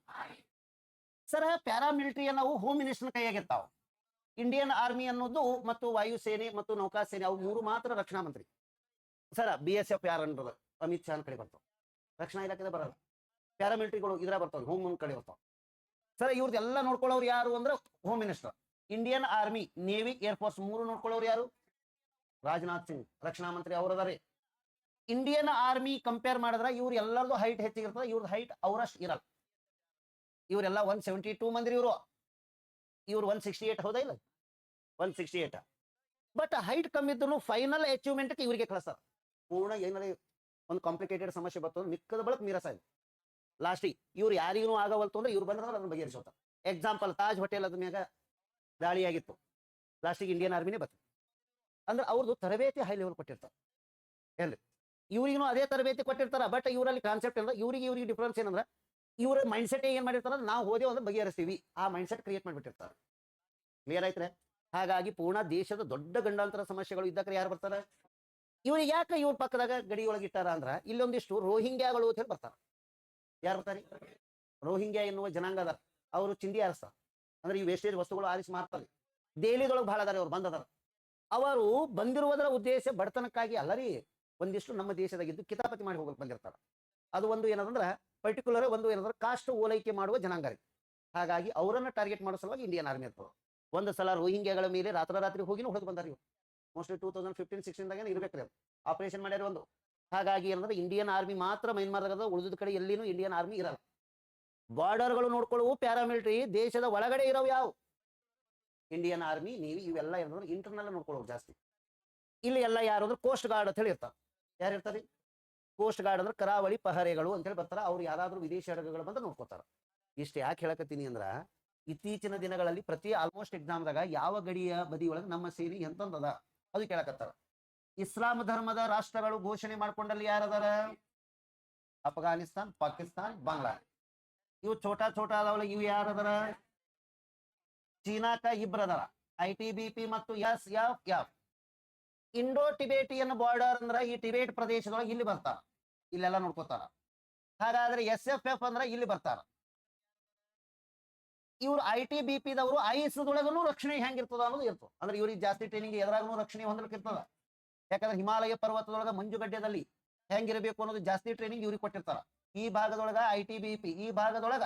ಸರ ಪ್ಯಾರಾಮಿಲಿಟರಿ ನಾವು ಹೋಮ್ ಮಿನಿಸ್ಟರ್ ಕೈಯಾಗಿರ್ತಾವ. ಇಂಡಿಯನ್ ಆರ್ಮಿ ಅನ್ನೋದು ಮತ್ತು ವಾಯುಸೇನೆ ಮತ್ತು ನೌಕಾಸೇನೆ ಅವು 3 ಮಾತ್ರ ರಕ್ಷಣಾ ಮಂತ್ರಿ. ಸರ BSF ಯಾರು ಅನ್ನೋದು ಅಮಿತ್ ಶಾ ಕಡೆ ಬರ್ತಾವ, ರಕ್ಷಣಾ ಇಲಾಖೆದ ಬರಲ್ಲ. ಪ್ಯಾರಾಮಿಲಿಟರಿಗಳು ಇದ್ರ ಬರ್ತಾವ, ಹೋಮ್ ಕಡೆ ಬರ್ತಾವ. ಸರ್ ಇವ್ರದ್ದೆಲ್ಲ ನೋಡ್ಕೊಳ್ಳೋರು ಯಾರು ಅಂದ್ರೆ home minister. Indian army, navy, air force 3 ನೋಡ್ಕೊಳ್ಳೋರು ಯಾರು, ರಾಜನಾಥ್ ಸಿಂಗ್ ರಕ್ಷಣಾ ಮಂತ್ರಿ ಅವರದಾರೆ. ಇಂಡಿಯನ್ ಆರ್ಮಿ ಕಂಪೇರ್ ಮಾಡಿದ್ರೆ ಇವ್ರು ಎಲ್ಲರದು ಹೈಟ್ ಹೆಚ್ಚಿಗಿರ್ತದೆ, ಇವ್ರದ್ದು ಹೈಟ್ ಅವರಷ್ಟು ಇರಲ್ಲ. ಇವರೆಲ್ಲ 172 ಮಂದಿ, ಇವ್ರು 168. ಹೌದಾ ಇಲ್ಲ, 168. ಬಟ್ ಹೈಟ್ ಕಮ್ಮಿ ಇದ್ರು ಫೈನಲ್ ಅಚೀವ್ಮೆಂಟ್ ಇವರಿಗೆ ಕಳಿಸ್ತಾರೆ. ಪೂರ್ಣ ಏನಾರ ಒಂದು ಕಾಂಪ್ಲಿಕೇಟೆಡ್ ಸಮಸ್ಯೆ ಬರ್ತದೆ ಮಿಕ್ಕದ ಬಳಕ ಮೀರಸ ಇದೆ. ಲಾಸ್ಟಿಗೆ ಇವ್ರು ಯಾರಿಗೂ ಆಗವಲ್ತು ಅಂದ್ರೆ ಇವ್ರು ಬಂದ್ರೆ ಅದನ್ನ ಬಗೆಹರಿಸೋತಾರೆ. ಎಕ್ಸಾಂಪಲ್ ತಾಜ್ ಹೋಟೆಲ್ ಅದ ಮ್ಯಾಗ ದಾಳಿ ಆಗಿತ್ತು, ಲಾಸ್ಟಿಗೆ ಇಂಡಿಯನ್ ಆರ್ಮಿನೇ ಬರ್ತದೆ. ಅಂದ್ರೆ ಅವ್ರದ್ದು ತರಬೇತಿ ಹೈ ಲೆವೆಲ್ ಕೊಟ್ಟಿರ್ತಾರೆ. ಎಲ್ಲಿ ಇವ್ರಿಗೂ ಅದೇ ತರಬೇತಿ ಕೊಟ್ಟಿರ್ತಾರ. ಬಟ್ ಇವರಲ್ಲಿ ಕಾನ್ಸೆಪ್ಟ್ ಅಂದ್ರೆ ಇವ್ರಿಗೆ ಡಿಫ್ರೆನ್ಸ್ ಏನಂದ್ರೆ ಇವ್ರ ಮೈಂಡ್ ಸೆಟ್ ಏನ್ ಮಾಡಿರ್ತಾರ, ನಾವು ಹೋದೇವು ಅಂದ್ರೆ ಬಗೆಹರಿಸ್ತೀವಿ, ಆ ಮೈಂಡ್ ಸೆಟ್ ಕ್ರಿಯೇಟ್ ಮಾಡಿಬಿಟ್ಟಿರ್ತಾರೆ. ಕ್ಲಿಯರ್ ಆಯ್ತ್ರೆ. ಹಾಗಾಗಿ ಪೂರ್ಣ ದೇಶದ ದೊಡ್ಡ ಗಂಡಾಂತರ ಸಮಸ್ಯೆಗಳು ಇದ್ದಕ್ರೆ ಯಾರು ಬರ್ತಾರೆ, ಇವ್ರಿಗೆ ಯಾಕೆ ಇವ್ರ ಪಕ್ಕದಾಗ ಗಡಿ ಒಳಗೆ ಇಟ್ಟಾರ ಅಂದ್ರ ಇಲ್ಲೊಂದಿಷ್ಟು ರೋಹಿಂಗ್ಯಾಗಳು ಅಂತ ಹೇಳಿ ಬರ್ತಾರ. ಯಾರು ಬರ್ತಾರೆ, ರೋಹಿಂಗ್ಯಾ ಎನ್ನುವ ಜನಾಂಗ ಅದಾರ. ಅವರು ಚಿಂದಿ ಆರಿಸ್ತಾರ, ಅಂದ್ರೆ ಈ ವೇಸ್ಟೇಜ್ ವಸ್ತುಗಳು ಆರಿಸಿ ಮಾರ್ತಾರೆ. ದೆಹಲಿದೊಳಗೆ ಬಹಳ ಅದಾರ, ಅವ್ರು ಬಂದದಾರ. ಅವರು ಬಂದಿರುವುದರ ಉದ್ದೇಶ ಬಡತನಕ್ಕಾಗಿ ಅಲ್ಲರಿ, ಒಂದಿಷ್ಟು ನಮ್ಮ ದೇಶದಾಗಿದ್ದು ಕಿತಾಪತಿ ಮಾಡಿ ಹೋಗಕ್ಕೆ ಬಂದಿರ್ತಾರ. ಅದು ಒಂದು ಏನಂದ್ರೆ ಪರ್ಟಿಕ್ಯುಲರ್ ಒಂದು ಏನಂದ್ರೆ ಕಾಸ್ಟ್ ಓಲೈಕೆ ಮಾಡುವ ಜನಾಂಗ. ಹಾಗಾಗಿ ಅವರನ್ನ ಟಾರ್ಗೆಟ್ ಮಾಡೋ ಸಲುವಾಗಿ ಇಂಡಿಯನ್ ಆರ್ಮಿ ಇರ್ತದೆ. ಒಂದು ಸಲ ರೋಹಿಂಗ್ಯಾಗಳ ಮೇಲೆ ರಾತ್ರಿ ಹೋಗಿನೂ ಹೊಡೆದು ಬಂದಾರ. ಇವ್ರು ಮೋಸ್ಟ್ಲಿ 2015-16 ಇರ್ಬೇಕ್ರಿ ಅದು ಆಪರೇಷನ್ ಮಾಡ್ಯಾರ ಒಂದು. ಹಾಗಾಗಿ ಏನಂದ್ರೆ ಇಂಡಿಯನ್ ಆರ್ಮಿ ಮಾತ್ರ ಮೈನ್ಮಾರ್ದಾಗ, ಉಳಿದ ಕಡೆ ಎಲ್ಲಿನೂ ಇಂಡಿಯನ್ ಆರ್ಮಿ ಇರಲ್ಲ. ಬಾರ್ಡರ್ಗಳು ನೋಡ್ಕೊಳ್ಳುವು ಪ್ಯಾರಾಮಿಲಿಟರಿ ದೇಶದ ಒಳಗಡೆ ಇರೋವು ಯಾವ ಇಂಡಿಯನ್ ಆರ್ಮಿ, ನೇವಿ ಇವೆಲ್ಲ ಏನಂದ್ರೆ ಇಂಟರ್ನಲ್ ನೋಡ್ಕೊಳ್ಳೋರು ಜಾಸ್ತಿ. ಇಲ್ಲಿ ಎಲ್ಲ ಯಾರು ಅಂದ್ರೆ ಕೋಸ್ಟ್ ಗಾರ್ಡ್ ಅಂತ ಹೇಳಿ ಇರ್ತಾರೆ. ಯಾರು ಇರ್ತಾರೆ, ಕೋಸ್ಟ್ ಗಾರ್ಡ್ ಅಂದ್ರೆ ಕರಾವಳಿ ಪಹರೆಗಳು ಅಂತೇಳಿ ಬರ್ತಾರ. ಅವ್ರು ಯಾರಾದ್ರೂ ವಿದೇಶಿ ಹಡಗುಗಳು ಬಂದು ನೋಡ್ಕೋತಾರ. ಇಷ್ಟು ಯಾಕೆ ಹೇಳಕತ್ತೀನಿ ಅಂದ್ರ ಇತ್ತೀಚಿನ ದಿನಗಳಲ್ಲಿ ಪ್ರತಿ ಆಲ್ಮೋಸ್ಟ್ ಎಕ್ಸಾಮ್ದಾಗ ಯಾವ ಗಡಿಯ ಬದಿ ಒಳಗೆ ನಮ್ಮ ಸೇನೆ ಎಂತಂದದ ಅದು ಕೇಳಕತ್ತಾರ. ಇಸ್ಲಾಂ ಧರ್ಮದ ರಾಷ್ಟ್ರಗಳು ಘೋಷಣೆ ಮಾಡ್ಕೊಂಡಲ್ಲಿ ಯಾರದಾರ? ಅಫ್ಘಾನಿಸ್ತಾನ್, ಪಾಕಿಸ್ತಾನ್, ಬಾಂಗ್ಲಾ. ಇವು ಛೋಟಾ ಛೋಟಾ ಅದಾವಲ್ಲ, ಇವು ಯಾರದಾರ? ಚೀನಾಕ ಇಬ್ರು ಅದಾರ, ITBP ಮತ್ತು SFF. ಇಂಡೋ ಟಿಬೇಟಿಯನ್ ಬಾರ್ಡರ್ ಅಂದ್ರ ಈ ಟಿಬೇಟ್ ಪ್ರದೇಶದೊಳಗೆ ಇಲ್ಲಿ ಬರ್ತಾರ, ಇಲ್ಲೆಲ್ಲ ನೋಡ್ಕೋತಾರ. ಹಾಗಾದ್ರೆ SFF ಅಂದ್ರ ಇಲ್ಲಿ ಬರ್ತಾರ. ಇವ್ರು ITBP ದವರು ಐಸ್ದೊಳಗನು ರಕ್ಷಣೆ ಹೆಂಗಿರ್ತದ ಅನ್ನೋದು ಇರ್ತದೆ. ಅಂದ್ರೆ ಇವ್ರಿಗೆ ಜಾಸ್ತಿ ಟ್ರೈನಿಂಗ್ ಎದ್ರಾಗೂ ರಕ್ಷಣೆ ಹೊಂದಲಿಕ್ಕೆ ಇರ್ತದ. ಯಾಕಂದ್ರೆ ಹಿಮಾಲಯ ಪರ್ವತದೊಳಗ ಮಂಜುಗಡ್ಡೆದಲ್ಲಿ ಹೆಂಗಿರಬೇಕು ಅನ್ನೋದು ಜಾಸ್ತಿ ಟ್ರೈನಿಂಗ್ ಇವ್ರಿಗೆ ಕೊಟ್ಟಿರ್ತಾರ. ಈ ಭಾಗದೊಳಗ ITBP, ಈ ಭಾಗದೊಳಗ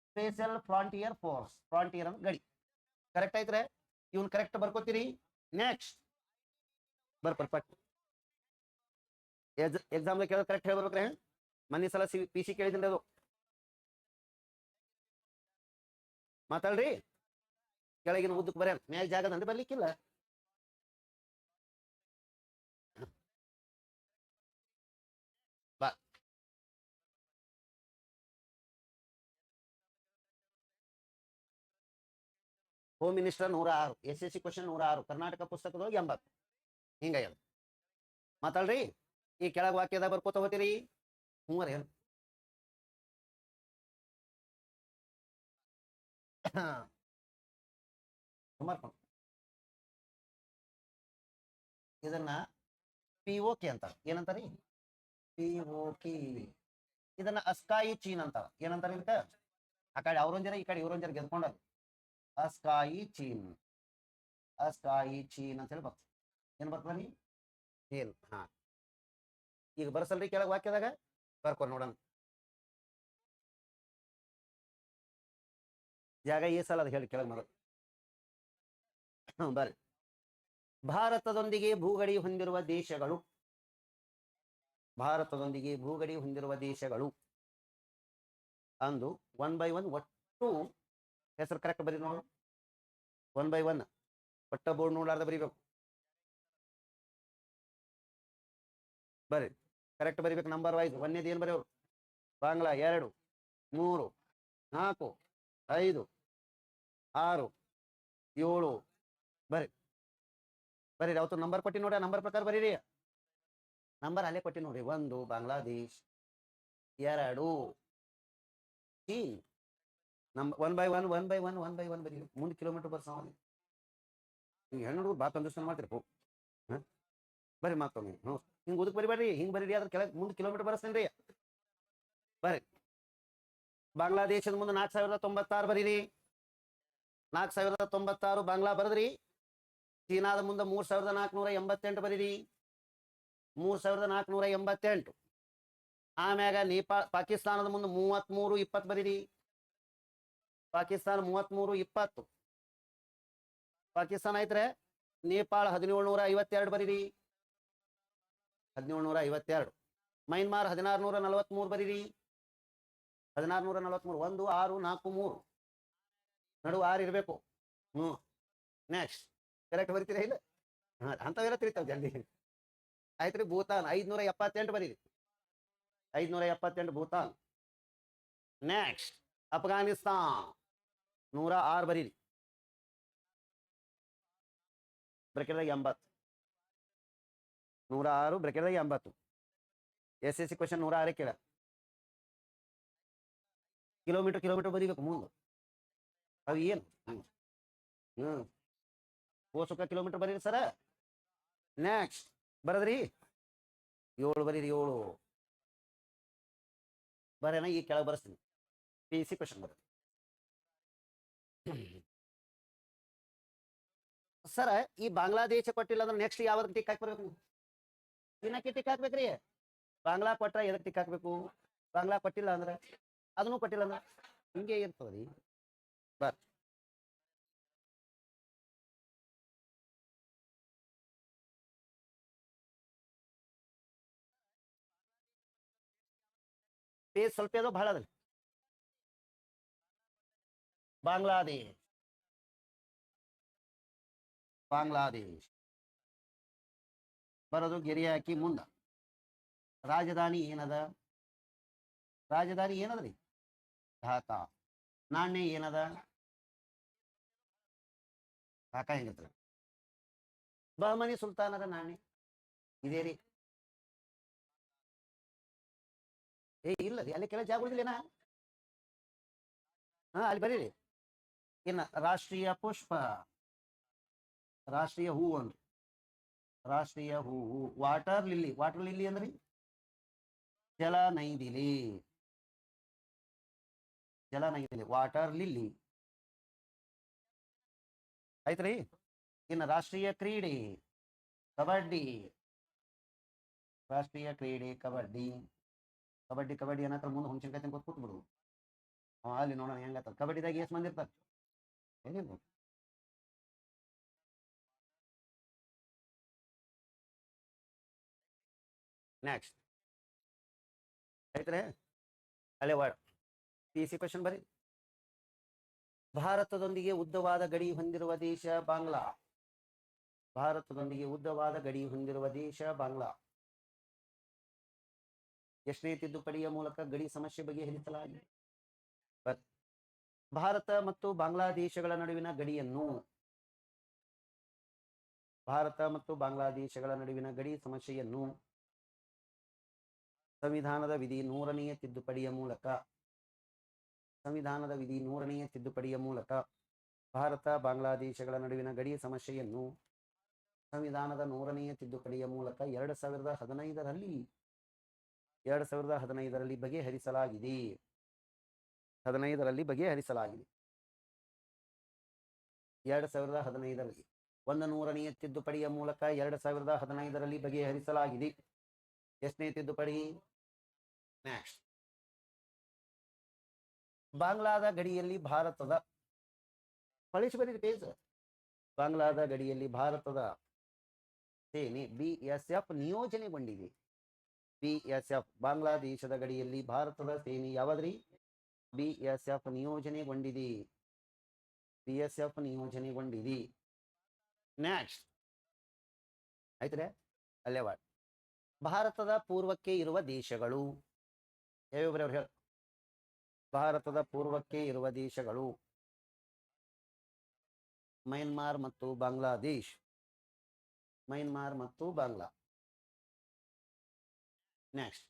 ಸ್ಪೇಷಲ್ ಫ್ರಾಂಟಿಯರ್ ಫೋರ್ಸ್, ಫ್ರಾಂಟಿಯರ್ ಅಂತ ಗಡಿ. ಕರೆಕ್ಟ್ ಐತ್ರೆ? ಇವ್ನ ಕರೆಕ್ಟ್ ಬರ್ಕೋತೀರಿ. Next perfect. ಎಕ್ಸಾಮ್ ಕೇಳೋದು ಕರೆಕ್ಟ್ ಹೇಳ್ಬೇಕ್ರೆ. ಮನೆ ಸಲ PC ಕೇಳಿದ್ರಿ ಅದು ಮಾತಾಡ್ರಿ. ಕೆಳಗಿನ ಉದ್ದಕ್ಕೆ ಬರ ಮ್ಯಾಗ ಜಾಗದಂದ್ರೆ ಬರ್ಲಿಕ್ಕಿಲ್ಲ. ಬಾ home minister 106, SSC question 106, Karnataka ಪುಸ್ತಕದೊಳಗೆ 80. ಹಿಂಗ ಮಾತಾಡ್ರಿ. ಈ ಕೆಳಗ್ ವಾಕ್ಯದ ಬರ್ಕೋತ ಹೋಗ್ತೀರಿ. ಹ್ಞೂ ಏನು ಇದನ್ನ POK ಅಂತಾರ. ಏನಂತಾರಿ? POK. ಇದನ್ನ ಅಸ್ಕಾಯಿ ಚೀನ್ ಅಂತಾರ. ಏನಂತಾರ ಇದಕ್ಕ? ಆ ಕಡೆ ಅವ್ರೊಂಜರ, ಈ ಕಡೆ ಇವ್ರೊಂಜರ ಗೆದ್ಕೊಂಡ ಅಸ್ಕಾಯಿ ಚೀನ್, ಅಸ್ಕಾಯಿ ಚೀನ್ ಅಂತ ಹೇಳಿ ಬರ್ತದೆ. ಏನ್ ಬರ್ತದ? ಏನ್? ಹಾ, ಈಗ ಬರ್ಸಲ್ರಿ ಕೆಳಗ್ ವಾಕ್ಯದಾಗ ಬರ್ಕೊ ನೋಡೋಣ. ಜಾಗ ಈ ಸಲ ಅದು ಹೇಳಿ ಕೆಳಗೆ ಮಾಡೋದು. ಬರ್ರಿ. ಭಾರತದೊಂದಿಗೆ ಭೂಗಡಿ ಹೊಂದಿರುವ ದೇಶಗಳು, ಭಾರತದೊಂದಿಗೆ ಭೂಗಡಿ ಹೊಂದಿರುವ ದೇಶಗಳು ಅಂದು 1 by 1 ಒಟ್ಟು ಹೆಸರು ಕರೆಕ್ಟ್ ಬರೀ ನೋಡು. 1 by 1 ಒಟ್ಟ ಬೋರ್ಡ್ ನೋಡ್ಲಾರ್ದ ಬರೀಬೇಕು. ಬರ್ರಿ ಕರೆಕ್ಟ್ ಬರೀಬೇಕು ನಂಬರ್ ವೈಸ್. ಒಂದೇದು ಏನ್ ಬರೆಯೋರು? ಬಾಂಗ್ಲಾ 2, 3, 4, 5, 6, 7. ಬರ್ರಿ ಬರ್ರಿ. ಅವತ್ತು ನಂಬರ್ ಕೊಟ್ಟಿ ನೋಡಿ, ನಂಬರ್ ಪ್ರಕಾರ ಬರೀರಿ. ನಂಬರ್ ಅಲ್ಲೇ ಕೊಟ್ಟಿ ನೋಡ್ರಿ. 1 ಬಾಂಗ್ಲಾದೇಶ್, 2 ಚೀನ್. 1 by 1 1 by 1 1 by 1 ಬರೀ. 3 ಕಿಲೋಮೀಟರ್ ಬರ್ಸ ನೀವು ಹೆಣ್ಣು ಬಾತ್ ಅಂಡರ್ಸ್ಟ್ಯಾಂಡ್ ಮಾಡ್ತೀರಿ. ಬರ್ರಿ ಮಾತೊಮ್ಮೆ. ಹಿಂಗ್ ಉದಕ್ ಬರಿಬೇಡ್ರಿ, ಹಿಂಗ್ ಬರೀರಿ. ಅದ್ರ ಕೆಳಗೆ 3 ಕಿಲೋಮೀಟರ್ ಬರಸ್ತೇನ್ರಿ. ಬರ್ರಿ. ಬಾಂಗ್ಲಾದೇಶದ ಮುಂದೆ 4096 ಬರೀರಿ. 4096 ಬಾಂಗ್ಲಾ ಬರದ್ರಿ. ಚೀನಾದ ಮುಂದೆ 3488 ಬರೀರಿ. 3488. ಆಮ್ಯಾಗ ನೇಪಾಳ, ಪಾಕಿಸ್ತಾನದ ಮುಂದೆ 3320 ಬರೀರಿ. ಪಾಕಿಸ್ತಾನ 3320. ಪಾಕಿಸ್ತಾನ ಐತ್ರೆ. ನೇಪಾಳ 1752 ಬರೀರಿ. 1752. ಮೈನ್ಮಾರ್ 1643 ಬರೀರಿ. 1643. 1 6 4 3 ನಡು 6 ಇರಬೇಕು. ನೆಕ್ಸ್ಟ್ ಕರೆಕ್ಟ್ ಬರಿತೀರಾ ಇಲ್ಲ? ಅಂತವೆಲ್ಲ ತಿಳಿತಾವ ಜಲ್ದಿ. ಆಯ್ತ್ರಿ. ಭೂತಾನ್ 578 ಬರೀರಿ. 578 ಭೂತಾನ್. ನೆಕ್ಸ್ಟ್ ಅಫ್ಘಾನಿಸ್ತಾನ್ 106 ಬರೀರಿ. ಬ್ರೆಕೆಟ್ದಾಗ 80. 106 ಬ್ರೆಕೆಟ್ದಾಗ 80. SSC ಕ್ವಶನ್ 106 ಕೇಳ. ಕಿಲೋಮೀಟರ್ ಬರೀಬೇಕು ಮುಂದೆ. ಅದು ಏನು? ಓಸುಕ ಕಿಲೋಮೀಟರ್ ಬರೀರಿ ಸರ. ನೆಕ್ಸ್ಟ್ ಬರದ್ರಿ 7 ಬರೀರಿ. 7 ಬರೇನ ಈ ಕೆಳಗೆ ಬರೆಸ್ತೀನಿ. PC ಕ್ವಶನ್ ಬರ ಸರ. ಈ ಬಾಂಗ್ಲಾದೇಶ ಕೊಟ್ಟಿಲ್ಲ ಅಂದ್ರೆ ನೆಕ್ಸ್ಟ್ ಯಾವ್ದು ಟಿಕ್ ಹಾಕಿ ಬರ್ಬೇಕು? ದಿನಕ್ಕೆ ಟಿಕ್ ಹಾಕ್ಬೇಕ್ರಿ. ಬಾಂಗ್ಲಾ ಕೊಟ್ರ ಎದಕ್ಕೆ ಟಿಕ್ ಹಾಕ್ಬೇಕು? ಬಾಂಗ್ಲಾ ಕೊಟ್ಟಿಲ್ಲ ಅಂದ್ರೆ, ಅದನ್ನು ಕೊಟ್ಟಿಲ್ಲ ಅಂದ್ರೆ ಹಿಂಗೆ ಇರ್ತದ್ರಿ. ಬರ್ ಪೇಜ್ ಸ್ವಲ್ಪ ಏನೋ ಬಹಳ ಅದ. ಬಾಂಗ್ಲಾದೇಶ್, ಬಾಂಗ್ಲಾದೇಶ್ ಬರೋದು ಗೆರೆ ಹಾಕಿ ಮುಂದ. ರಾಜಧಾನಿ ಏನದ? ರಾಜಧಾನಿ ಏನದ್ರಿ? ಢಾಕಾ. ನಾಣ್ಯ ಏನದ? ಢಾಕಾ ಹೆಂಗತ್ರಿ? ಬಹಮನಿ ಸುಲ್ತಾನದ ನಾಣ್ಯ. ಇದೇ ರೀ. ಇಲ್ಲ ರೀ, ಅಲ್ಲಿ ಕೆಲ ಜಾಗ ಉಳಿದಿಲ್ಲೇನಾ? ಅಲ್ಲಿ ಬರೀರಿ. ಇನ್ನ ರಾಷ್ಟ್ರೀಯ ಪುಷ್ಪ, ರಾಷ್ಟ್ರೀಯ ಹೂವು ಅಂದ್ರಿ. ರಾಷ್ಟ್ರೀಯ ಹೂವು ವಾಟರ್ ಲಿಲ್ಲಿ. ವಾಟರ್ ಲಿಲ್ಲಿ ಅಂದ್ರಿ ಜಲ ನೈದಿಲಿ. ಜಲ ನೈದಿಲಿ ವಾಟರ್ ಲಿಲ್ಲಿ ಆಯ್ತ್ರಿ. ಇನ್ನು ರಾಷ್ಟ್ರೀಯ ಕ್ರೀಡೆ ಕಬಡ್ಡಿ. ರಾಷ್ಟ್ರೀಯ ಕ್ರೀಡೆ ಕಬಡ್ಡಿ. ಕಬಡ್ಡಿ ಕಬಡ್ಡಿ ಅನ್ನತ್ರ ಮುಂದೆ ಹುಣ್ಸಿನ್ಕಾಯಿ ತಿನ್ಕೋತ ಕೂತ್ಬಿಡು. ಅಲ್ಲಿ ನೋಡೋಣ ಹೆಂಗತ್ತ. ಕಬಡ್ಡಿದಾಗ ಎಷ್ಟು ಮಂದಿ ಇರ್ತಾರೆ? ಏನಿಲ್ಲ. ನೆಕ್ಸ್ಟ್ ಆಯ್ತ್ರೆ. ಅಲ್ಲೇ PC ಕ್ವಶನ್ ಬರೀ. ಭಾರತದೊಂದಿಗೆ ಉದ್ದವಾದ ಗಡಿ ಹೊಂದಿರುವ ದೇಶ ಬಾಂಗ್ಲಾ. ಭಾರತದೊಂದಿಗೆ ಉದ್ದವಾದ ಗಡಿ ಹೊಂದಿರುವ ದೇಶ ಬಾಂಗ್ಲಾ. ಎಷ್ಟನೇ ತಿದ್ದುಪಡಿಯ ಮೂಲಕ ಗಡಿ ಸಮಸ್ಯೆ ಬಗೆಹರಿಸಲಾಗಿದೆ? ಭಾರತ ಮತ್ತು ಬಾಂಗ್ಲಾದೇಶಗಳ ನಡುವಿನ ಗಡಿಯನ್ನು, ಭಾರತ ಮತ್ತು ಬಾಂಗ್ಲಾದೇಶಗಳ ನಡುವಿನ ಗಡಿ ಸಮಸ್ಯೆಯನ್ನು ಸಂವಿಧಾನದ ವಿಧಿ 100ನೇ ತಿದ್ದುಪಡಿಯ ಮೂಲಕ, ಸಂವಿಧಾನದ ವಿಧಿ 100ನೇ ತಿದ್ದುಪಡಿಯ ಮೂಲಕ ಭಾರತ ಬಾಂಗ್ಲಾದೇಶಗಳ ನಡುವಿನ ಗಡಿ ಸಮಸ್ಯೆಯನ್ನು ಸಂವಿಧಾನದ 100ನೇ ತಿದ್ದುಪಡಿಯ ಮೂಲಕ 2015ರಲ್ಲಿ ಬಗೆಹರಿಸಲಾಗಿದೆ. 15ರಲ್ಲಿ ಬಗೆಹರಿಸಲಾಗಿದೆ. 2015ರಲ್ಲಿ 100ನೇ ತಿದ್ದುಪಡಿಯ ಮೂಲಕ 2015ರಲ್ಲಿ ಬಗೆಹರಿಸಲಾಗಿದೆ. ಎಷ್ಟನೇ ತಿದ್ದುಪಡಿ? ನೆಕ್ಸ್ಟ್. ಬಾಂಗ್ಲಾದ ಗಡಿಯಲ್ಲಿ ಭಾರತದ ಪೇಜ್. ಬಾಂಗ್ಲಾದ ಗಡಿಯಲ್ಲಿ ಭಾರತದ ಸೇನೆ BSF ನಿಯೋಜನೆಗೊಂಡಿದೆ. BSF ಬಾಂಗ್ಲಾದೇಶದ ಗಡಿಯಲ್ಲಿ ಭಾರತದ ಸೇನೆ ಯಾವದ್ರಿ? BSF ನಿಯೋಜನೆಗೊಂಡಿದೆ. BSF ನಿಯೋಜನೆಗೊಂಡಿದೆ. ನೆಕ್ಸ್ಟ್ ಆಯ್ತ್ರೆ. ಅಲ್ಲೇ ಭಾರತದ ಪೂರ್ವಕ್ಕೆ ಇರುವ ದೇಶಗಳು ಯಾವ್ಯಾವ್ರವ್ರು ಹೇಳ? ಭಾರತದ ಪೂರ್ವಕ್ಕೆ ಇರುವ ದೇಶಗಳು ಮಯನ್ಮಾರ್ ಮತ್ತು ಬಾಂಗ್ಲಾದೇಶ್. ಮಯನ್ಮಾರ್ ಮತ್ತು ಬಾಂಗ್ಲಾ. ನೆಕ್ಸ್ಟ್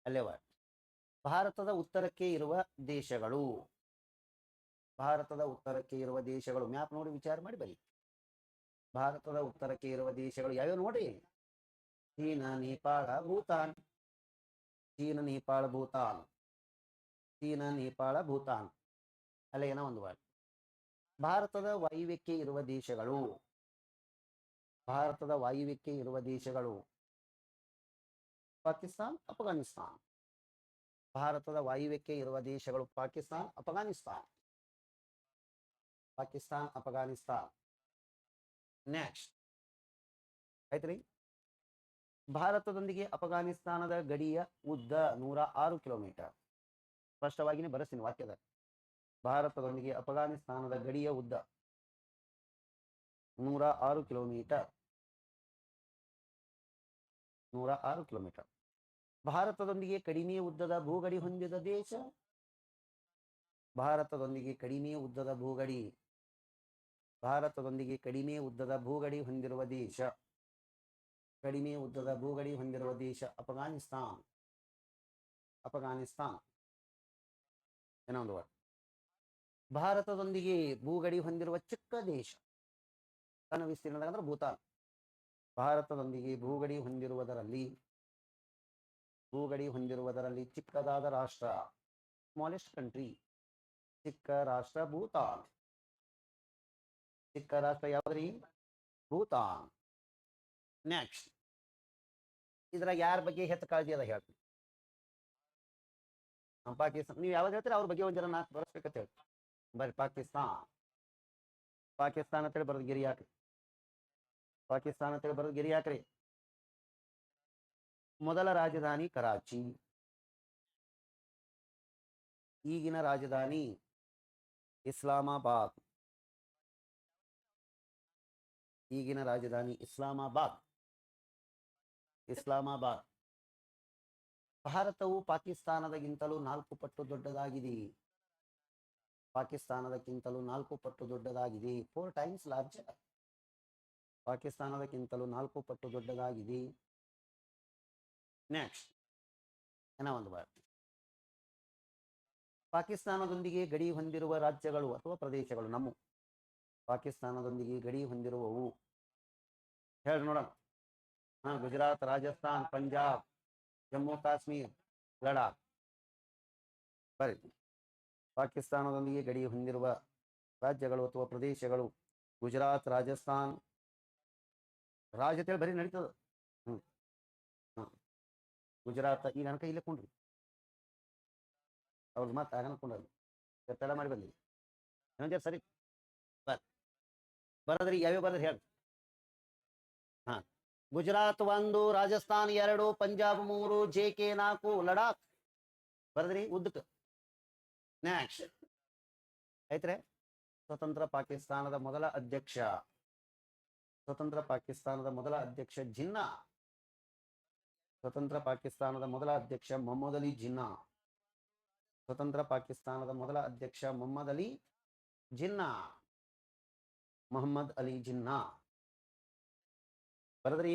ಅಲ್ಲೇ ಭಾರತದ ಉತ್ತರಕ್ಕೆ ಇರುವ ದೇಶಗಳು. ಭಾರತದ ಉತ್ತರಕ್ಕೆ ಇರುವ ದೇಶಗಳು ಮ್ಯಾಪ್ ನೋಡಿ ವಿಚಾರ ಮಾಡಿ ಬರಿ. ಭಾರತದ ಉತ್ತರಕ್ಕೆ ಇರುವ ದೇಶಗಳು ಯಾವ್ಯಾವ ನೋಡಿ? China, Nepal, Bhutan. China, Nepal, Bhutan. China, Nepal, Bhutan. ಅಲ್ಲ ಏನೋ ಒಂದು ವರ್ಡ್. ಭಾರತದ ವಾಯುವ್ಯಕ್ಕೆ ಇರುವ ದೇಶಗಳು. ಭಾರತದ ವಾಯುವ್ಯಕ್ಕೆ ಇರುವ ದೇಶಗಳು ಪಾಕಿಸ್ತಾನ್, ಅಫ್ಘಾನಿಸ್ತಾನ್. ಭಾರತದ ವಾಯುವ್ಯಕ್ಕೆ ಇರುವ ದೇಶಗಳು ಪಾಕಿಸ್ತಾನ್, ಅಫ್ಘಾನಿಸ್ತಾನ್. ಪಾಕಿಸ್ತಾನ್, ಅಫ್ಘಾನಿಸ್ತಾನ್. ನೆಕ್ಸ್ಟ್ ಆಯ್ತ್ರಿ. ಭಾರತದೊಂದಿಗೆ ಅಫ್ಘಾನಿಸ್ತಾನದ ಗಡಿಯ ಉದ್ದ 106 ಕಿಲೋಮೀಟರ್. ಸ್ಪಷ್ಟವಾಗಿನೇ ಬರೆಸ್ತೀನಿ ವಾಕ್ಯದ. ಭಾರತದೊಂದಿಗೆ ಅಫ್ಘಾನಿಸ್ತಾನದ ಗಡಿಯ ಉದ್ದ 106 ಕಿಲೋಮೀಟರ್. 106 ಕಿಲೋಮೀಟರ್. ಭಾರತದೊಂದಿಗೆ ಕಡಿಮೆ ಉದ್ದದ ಭೂಗಡಿ ಹೊಂದಿದ ದೇಶ. ಭಾರತದೊಂದಿಗೆ ಕಡಿಮೆ ಉದ್ದದ ಭೂಗಡಿ. ಭಾರತದೊಂದಿಗೆ ಕಡಿಮೆ ಉದ್ದದ ಭೂಗಡಿ ಹೊಂದಿರುವ ದೇಶ. ಕಡಿಮೆ ಉದ್ದದ ಭೂಗಡಿ ಹೊಂದಿರುವ ದೇಶ ಅಫ್ಘಾನಿಸ್ತಾನ್. ಅಫ್ಘಾನಿಸ್ತಾನ್. ಏನೋ ಒಂದು ವರ್ಡ್. ಭಾರತದೊಂದಿಗೆ ಭೂಗಡಿ ಹೊಂದಿರುವ ಚಿಕ್ಕ ದೇಶ ತನ್ನ ವಿಸ್ತೀರ್ಣದಾಗ ಅಂದ್ರೆ ಭೂತಾನ್. ಭಾರತದೊಂದಿಗೆ ಭೂಗಡಿ ಹೊಂದಿರುವುದರಲ್ಲಿ ಚಿಕ್ಕದಾದ ರಾಷ್ಟ್ರ, ಸ್ಮಾಲೆಸ್ಟ್ ಕಂಟ್ರಿ. ಚಿಕ್ಕ ರಾಷ್ಟ್ರ ಭೂತಾನ್. ಚಿಕ್ಕ ರಾಷ್ಟ್ರ ಯಾವ್ದ್ರಿ? ಭೂತಾನ್. ನೆಕ್ಸ್ಟ್ ಇದ್ರಾಗ ಯಾರ ಬಗ್ಗೆ ಹೆಚ್ಚು ಕಾಳಜಿ ಅದ ಹೇಳ್ತೀನಿ. ಪಾಕಿಸ್ತಾನ. ನೀವು ಯಾವಾಗ ಹೇಳ್ತೀರಿ ಅವ್ರ ಬಗ್ಗೆ ಒಂದ್ ಜನ ನಾಲ್ಕು ಬರೆಸ್ಬೇಕಂತ ಹೇಳಿ ಬರ್ರಿ. ಪಾಕಿಸ್ತಾನ್. ಪಾಕಿಸ್ತಾನ ಅಂತೇಳಿ ಬರೋದು ಗಿರಿ ಹಾಕ್ರಿ. ಪಾಕಿಸ್ತಾನ ಅಂತೇಳಿ ಬರೋದು ಗಿರಿ ಹಾಕ್ರಿ. ಮೊದಲ ರಾಜಧಾನಿ ಕರಾಚಿ. ಈಗಿನ ರಾಜಧಾನಿ ಇಸ್ಲಾಮಾಬಾದ್. ಈಗಿನ ರಾಜಧಾನಿ ಇಸ್ಲಾಮಾಬಾದ್. ಇಸ್ಲಾಮಾಬಾದ್. ಭಾರತವು ಪಾಕಿಸ್ತಾನದಗಿಂತಲೂ 4 ಪಟ್ಟು ದೊಡ್ಡದಾಗಿದೆ. ಪಾಕಿಸ್ತಾನದಕ್ಕಿಂತಲೂ 4 ಪಟ್ಟು ದೊಡ್ಡದಾಗಿದೆ. 4 times larger. ಪಾಕಿಸ್ತಾನದಕ್ಕಿಂತಲೂ 4 ಪಟ್ಟು ದೊಡ್ಡದಾಗಿದೆ. ನೆಕ್ಸ್ಟ್ ಏನೋ ಒಂದು ಬಾರಿ ಪಾಕಿಸ್ತಾನದೊಂದಿಗೆ ಗಡಿ ಹೊಂದಿರುವ ರಾಜ್ಯಗಳು ಅಥವಾ ಪ್ರದೇಶಗಳು ನಮ್ಮ ಪಾಕಿಸ್ತಾನದೊಂದಿಗೆ ಗಡಿ ಹೊಂದಿರುವವು ಹೇಳಿ ನೋಡೋಣ. ಗುಜರಾತ್, ರಾಜಸ್ಥಾನ್, ಪಂಜಾಬ್, ಜಮ್ಮು ಕಾಶ್ಮೀರ್, ಲಡಾಖ್. ಬರೀ ಪಾಕಿಸ್ತಾನದೊಂದಿಗೆ ಗಡಿ ಹೊಂದಿರುವ ರಾಜ್ಯಗಳು ಅಥವಾ ಪ್ರದೇಶಗಳು ಗುಜರಾತ್, ರಾಜಸ್ಥಾನ್, ರಾಜ್ಯತೆ ಬರೀ ನಡೀತದ. ಗುಜರಾತ್ ಈಗ ಅನ್ಕ ಇಲ್ಲೇ ಕೊಂಡ್ರಿ ಅವ್ರದ್ದು ಮತ್ತೆ ಆಗ ಅನ್ಕೊಂಡ್ರಿ ತಡ ಮಾಡಿ ಬಂದಿರಿ ಇನ್ನೊಂದು ಸರಿ ಬರದ್ರಿ ಯಾವ್ಯಾವ ಬರದ್ರಿ ಹೇಳಿ. ಗುಜರಾತ್ 1, ರಾಜಸ್ಥಾನ್ 2, ಪಂಜಾಬ್ 3, JK 4, ಲಡಾಖ್ ಬರದ್ರಿ ಉದ್ದಕ್ಕೆ. ನೆಕ್ಸ್ಟ್ ಐತ್ರೆ ಸ್ವತಂತ್ರ ಪಾಕಿಸ್ತಾನದ ಮೊದಲ ಅಧ್ಯಕ್ಷ ಜಿನ್ನಾ. ಸ್ವತಂತ್ರ ಪಾಕಿಸ್ತಾನದ ಮೊದಲ ಅಧ್ಯಕ್ಷ ಮೊಹಮ್ಮದ್ ಅಲಿ ಜಿನ್ನಾ. ಸ್ವತಂತ್ರ ಪಾಕಿಸ್ತಾನದ ಮೊದಲ ಅಧ್ಯಕ್ಷ ಮೊಹಮ್ಮದ್ ಅಲಿ ಜಿನ್ನಾ ಬರದ್ರಿ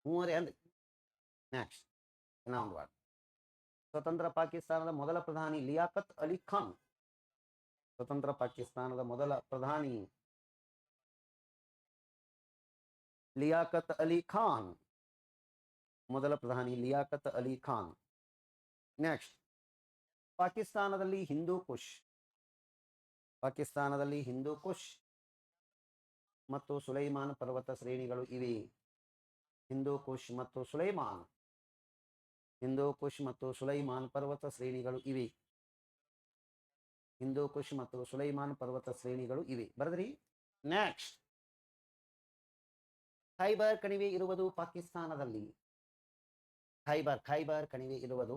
ಮೂವರೇ ಅಂದ್ರಿ. ನೆಕ್ಸ್ಟ್ ಇನ್ನೊಂದು ವಾರ್ಡ್. ಸ್ವತಂತ್ರ ಪಾಕಿಸ್ತಾನದ ಮೊದಲ ಪ್ರಧಾನಿ ಲಿಯಾಕತ್ ಅಲಿ ಖಾನ್. ಸ್ವತಂತ್ರ ಪಾಕಿಸ್ತಾನದ ಮೊದಲ ಪ್ರಧಾನಿ ಲಿಯಾಕತ್ ಅಲಿ ಖಾನ್. ಮೊದಲ ಪ್ರಧಾನಿ ಲಿಯಾಕತ್ ಅಲಿ ಖಾನ್. ನೆಕ್ಸ್ಟ್ ಪಾಕಿಸ್ತಾನದಲ್ಲಿ ಹಿಂದೂ ಕುಶ್ ಮತ್ತು ಸುಲೈಮಾನ್ ಪರ್ವತ ಶ್ರೇಣಿಗಳು ಇವೆ. ಹಿಂದೂ ಕುಶ್ ಮತ್ತು ಸುಲೈಮಾನ್ ಪರ್ವತ ಶ್ರೇಣಿಗಳು ಇವೆ. ಬರದ್ರಿ. ನೆಕ್ಸ್ಟ್ ಖೈಬರ್ ಕಣಿವೆ ಇರುವುದು ಪಾಕಿಸ್ತಾನದಲ್ಲಿ. ಖೈಬರ್ ಕಣಿವೆ ಇರುವುದು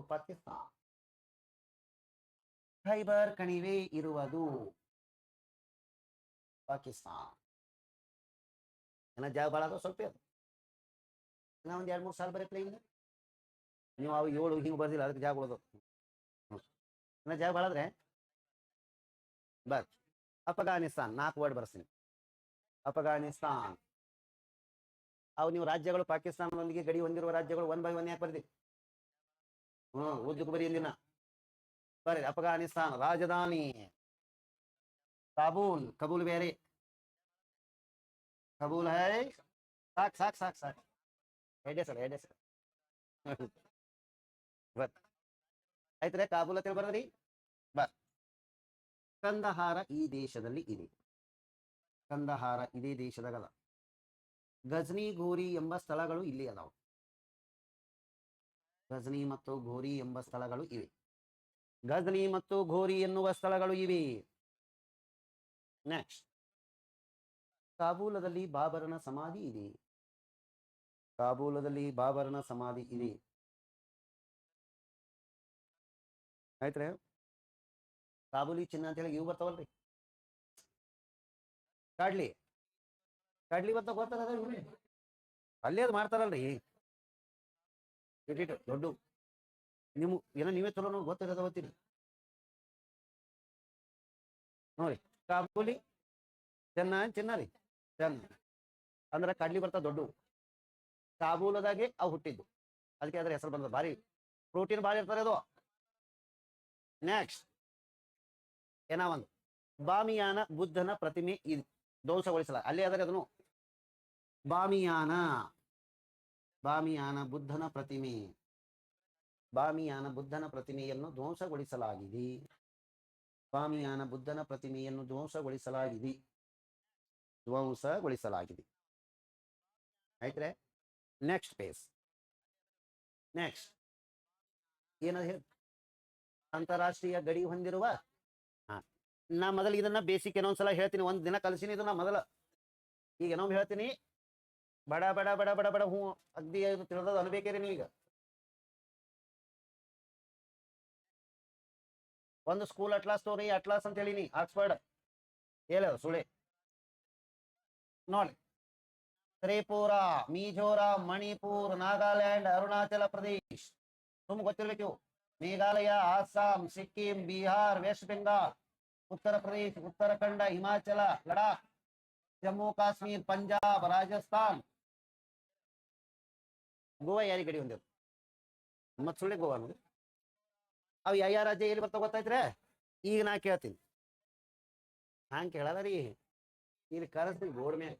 ಪಾಕಿಸ್ತಾನ. ಏನ ಜಾಗ ಭಾಳ ಅದ ಸ್ವಲ್ಪ ಇನ್ನ ಒಂದ್ 2-3 ಸಾಲ ಬರೀ ಇಲ್ಲ ನೀವು ಅವು 7 ಹಿಂಗೆ ಬರ್ದಿಲ್ಲ ಅದಕ್ಕೆ ಜಾಗ ಉಳೋದು. ಇನ್ನ ಜಾಗ ಭಾಳ ಆದ್ರೆ ಅಫ್ಘಾನಿಸ್ತಾನ್ 4 ವರ್ಡ್ ಬರ್ತೀನಿ. ಅಫ್ಘಾನಿಸ್ತಾನ್. ಅವು ನೀವು ರಾಜ್ಯಗಳು ಪಾಕಿಸ್ತಾನದೊಂದಿಗೆ ಗಡಿ ಹೊಂದಿರುವ ರಾಜ್ಯಗಳು 1 by 1 ಯಾಕೆ ಬರ್ದಿ? ಉದ್ದಕ್ಕೆ ಬರೀ ಇಲ್ಲಿನ ಬರ್ರಿ. ಅಫ್ಘಾನಿಸ್ತಾನ್ ರಾಜಧಾನಿ ಕಬೂಲ್ ಬೇರೆ. ಕಬೂಲ್ ಹೈ ಸಾಕ್ ಹೆಡೆ ಸರ್ ಆಯ್ತ್ರೆ. ಕಾಬೂಲ್ ಅಂತ ಬರ್ರಿ. ಕಂದಹಾರ ಈ ದೇಶದಲ್ಲಿ ಇದೆ. ಕಂದಹಾರ ಇದೇ ದೇಶದಾಗದ. ಗಜ್ನಿ ಘೋರಿ ಎಂಬ ಸ್ಥಳಗಳು ಇಲ್ಲಿ ಅದಾವ. ಗಜ್ನಿ ಮತ್ತು ಘೋರಿ ಎಂಬ ಸ್ಥಳಗಳು ಇವೆ. ಗಜ್ನಿ ಮತ್ತು ಘೋರಿ ಎನ್ನುವ ಸ್ಥಳಗಳು ಇವೆ. ನೆಕ್ಸ್ಟ್ ಕಾಬೂಲದಲ್ಲಿ ಬಾಬರನ ಸಮಾಧಿ ಇದೆ. ಆಯ್ತ್ರೆ. ಕಾಬೂಲಿ ಚಿನ್ನ ಅಂತ ಹೇಳಿ ಇವು ಬರ್ತಾವಲ್ರಿ ಕಾಡ್ಲಿ ಬರ್ತಾವ ಗೊತ್ತಾಗ ಅಲ್ಲೇ ಅದು ಮಾಡ್ತಾರಲ್ರಿ ದೊಡ್ಡ ನೀವೇ ಚಲೋ ನೋಡಿ ಗೊತ್ತಿರೋದ ಗೊತ್ತೀರಿ ನೋಡಿ. ಕಾಬೂಲಿ ಚಿನ್ನ ರೀ ಅಂದ್ರ ಕಡ್ಲಿ ಬರ್ತಾವ ದೊಡ್ಡ. ಕಾಬೂಲದಾಗೆ ಅವು ಹುಟ್ಟಿದ್ದು ಅದಕ್ಕೆ ಅದ್ರ ಹೆಸರು ಬಂದ. ಭಾರಿ ಪ್ರೋಟೀನ್ ಭಾಳ ಇರ್ತಾರೆ ಅದು. ನೆಕ್ಸ್ಟ್ ಒಂದು ಬಾಮಿಯಾನ ಬುದ್ಧನ ಪ್ರತಿಮೆ ಧ್ವಂಸಗೊಳಿಸಲ ಅಲ್ಲೇ ಆದರೆ ಅದನ್ನು ಬಾಮಿಯಾನ ಬುದ್ಧನ ಪ್ರತಿಮೆಯನ್ನು ಧ್ವಂಸಗೊಳಿಸಲಾಗಿದೆ. ಆಯ್ತ್ರೆ. ನೆಕ್ಸ್ಟ್ ಪೇಸ್. ನೆಕ್ಸ್ಟ್ ಏನದು ಹೇಳಿ. ಅಂತಾರಾಷ್ಟ್ರೀಯ ಗಡಿ ಹೊಂದಿರುವ ನಾ ಮೊದಲು ಇದನ್ನ ಬೇಸಿಕ್ ಏನೊಂದ್ಸಲ ಹೇಳ್ತೀನಿ. ಒಂದ್ ದಿನ ಕಲಿಸಿನಿ ಇದು ನಾ ಮೊದಲ. ಈಗ ಏನೊಮ್ಮೆ ಹೇಳ್ತೀನಿ ಬಡ ಬಡ ಬಡ ಬಡ ಬಡ ಹ್ಞೂ ಅಗ್ದಿ ತಿಳಿದದು ಅನ್ಬೇಕೇರಿ ನೀವೀಗ. ಒಂದು ಸ್ಕೂಲ್ ಅಟ್ಲಾಸ್ ತೋರಿ ಅಟ್ಲಾಸ್ ಅಂತ ಹೇಳಿನಿ. ಆಕ್ಸ್ಫರ್ಡ್ ಹೇಳ ಸುಳೆ ನೋಡಿ. ತ್ರಿಪುರ, ಮಿಜೋರಾಂ, ಮಣಿಪುರ್, ನಾಗಾಲ್ಯಾಂಡ್, ಅರುಣಾಚಲ ಪ್ರದೇಶ್ ತುಂಬ ಗೊತ್ತಿರ್ಬೇಕು. ಮೇಘಾಲಯ, ಆಸಾಂ, ಸಿಕ್ಕಿಂ, ಬಿಹಾರ್, ವೆಸ್ಟ್ ಬೆಂಗಾಲ್, ಉತ್ತರ ಪ್ರದೇಶ್, ಉತ್ತರಾಖಂಡ, ಹಿಮಾಚಲ, ಲಡಾಖ್ ಜಮ್ಮು ಕಾಶ್ಮೀರ್, ಪಂಜಾಬ್, ರಾಜಸ್ಥಾನ್, ಗೋವಾ ಯಾರಿಗೆ ಗಡಿ ಹೊಂದಿರು ಮತ್ ಸುಳ್ಳೆ ಗೋವಾ ನೋಡಿ. ಅವ್ ಯಾವ ರಾಜ್ಯ ಎಲ್ಲಿ ಬರ್ತಾವ ಗೊತ್ತಾಯ್ತ್ರೆ? ಈಗ ನಾ ಕೇಳ್ತೀನಿ. ಹಂಗೆ ಕೇಳಲ್ಲ ರೀ, ಇಲ್ಲಿ ಕರೆಸ್ತೀವಿ ಬೋರ್ಡ್ ಮೇಲೆ.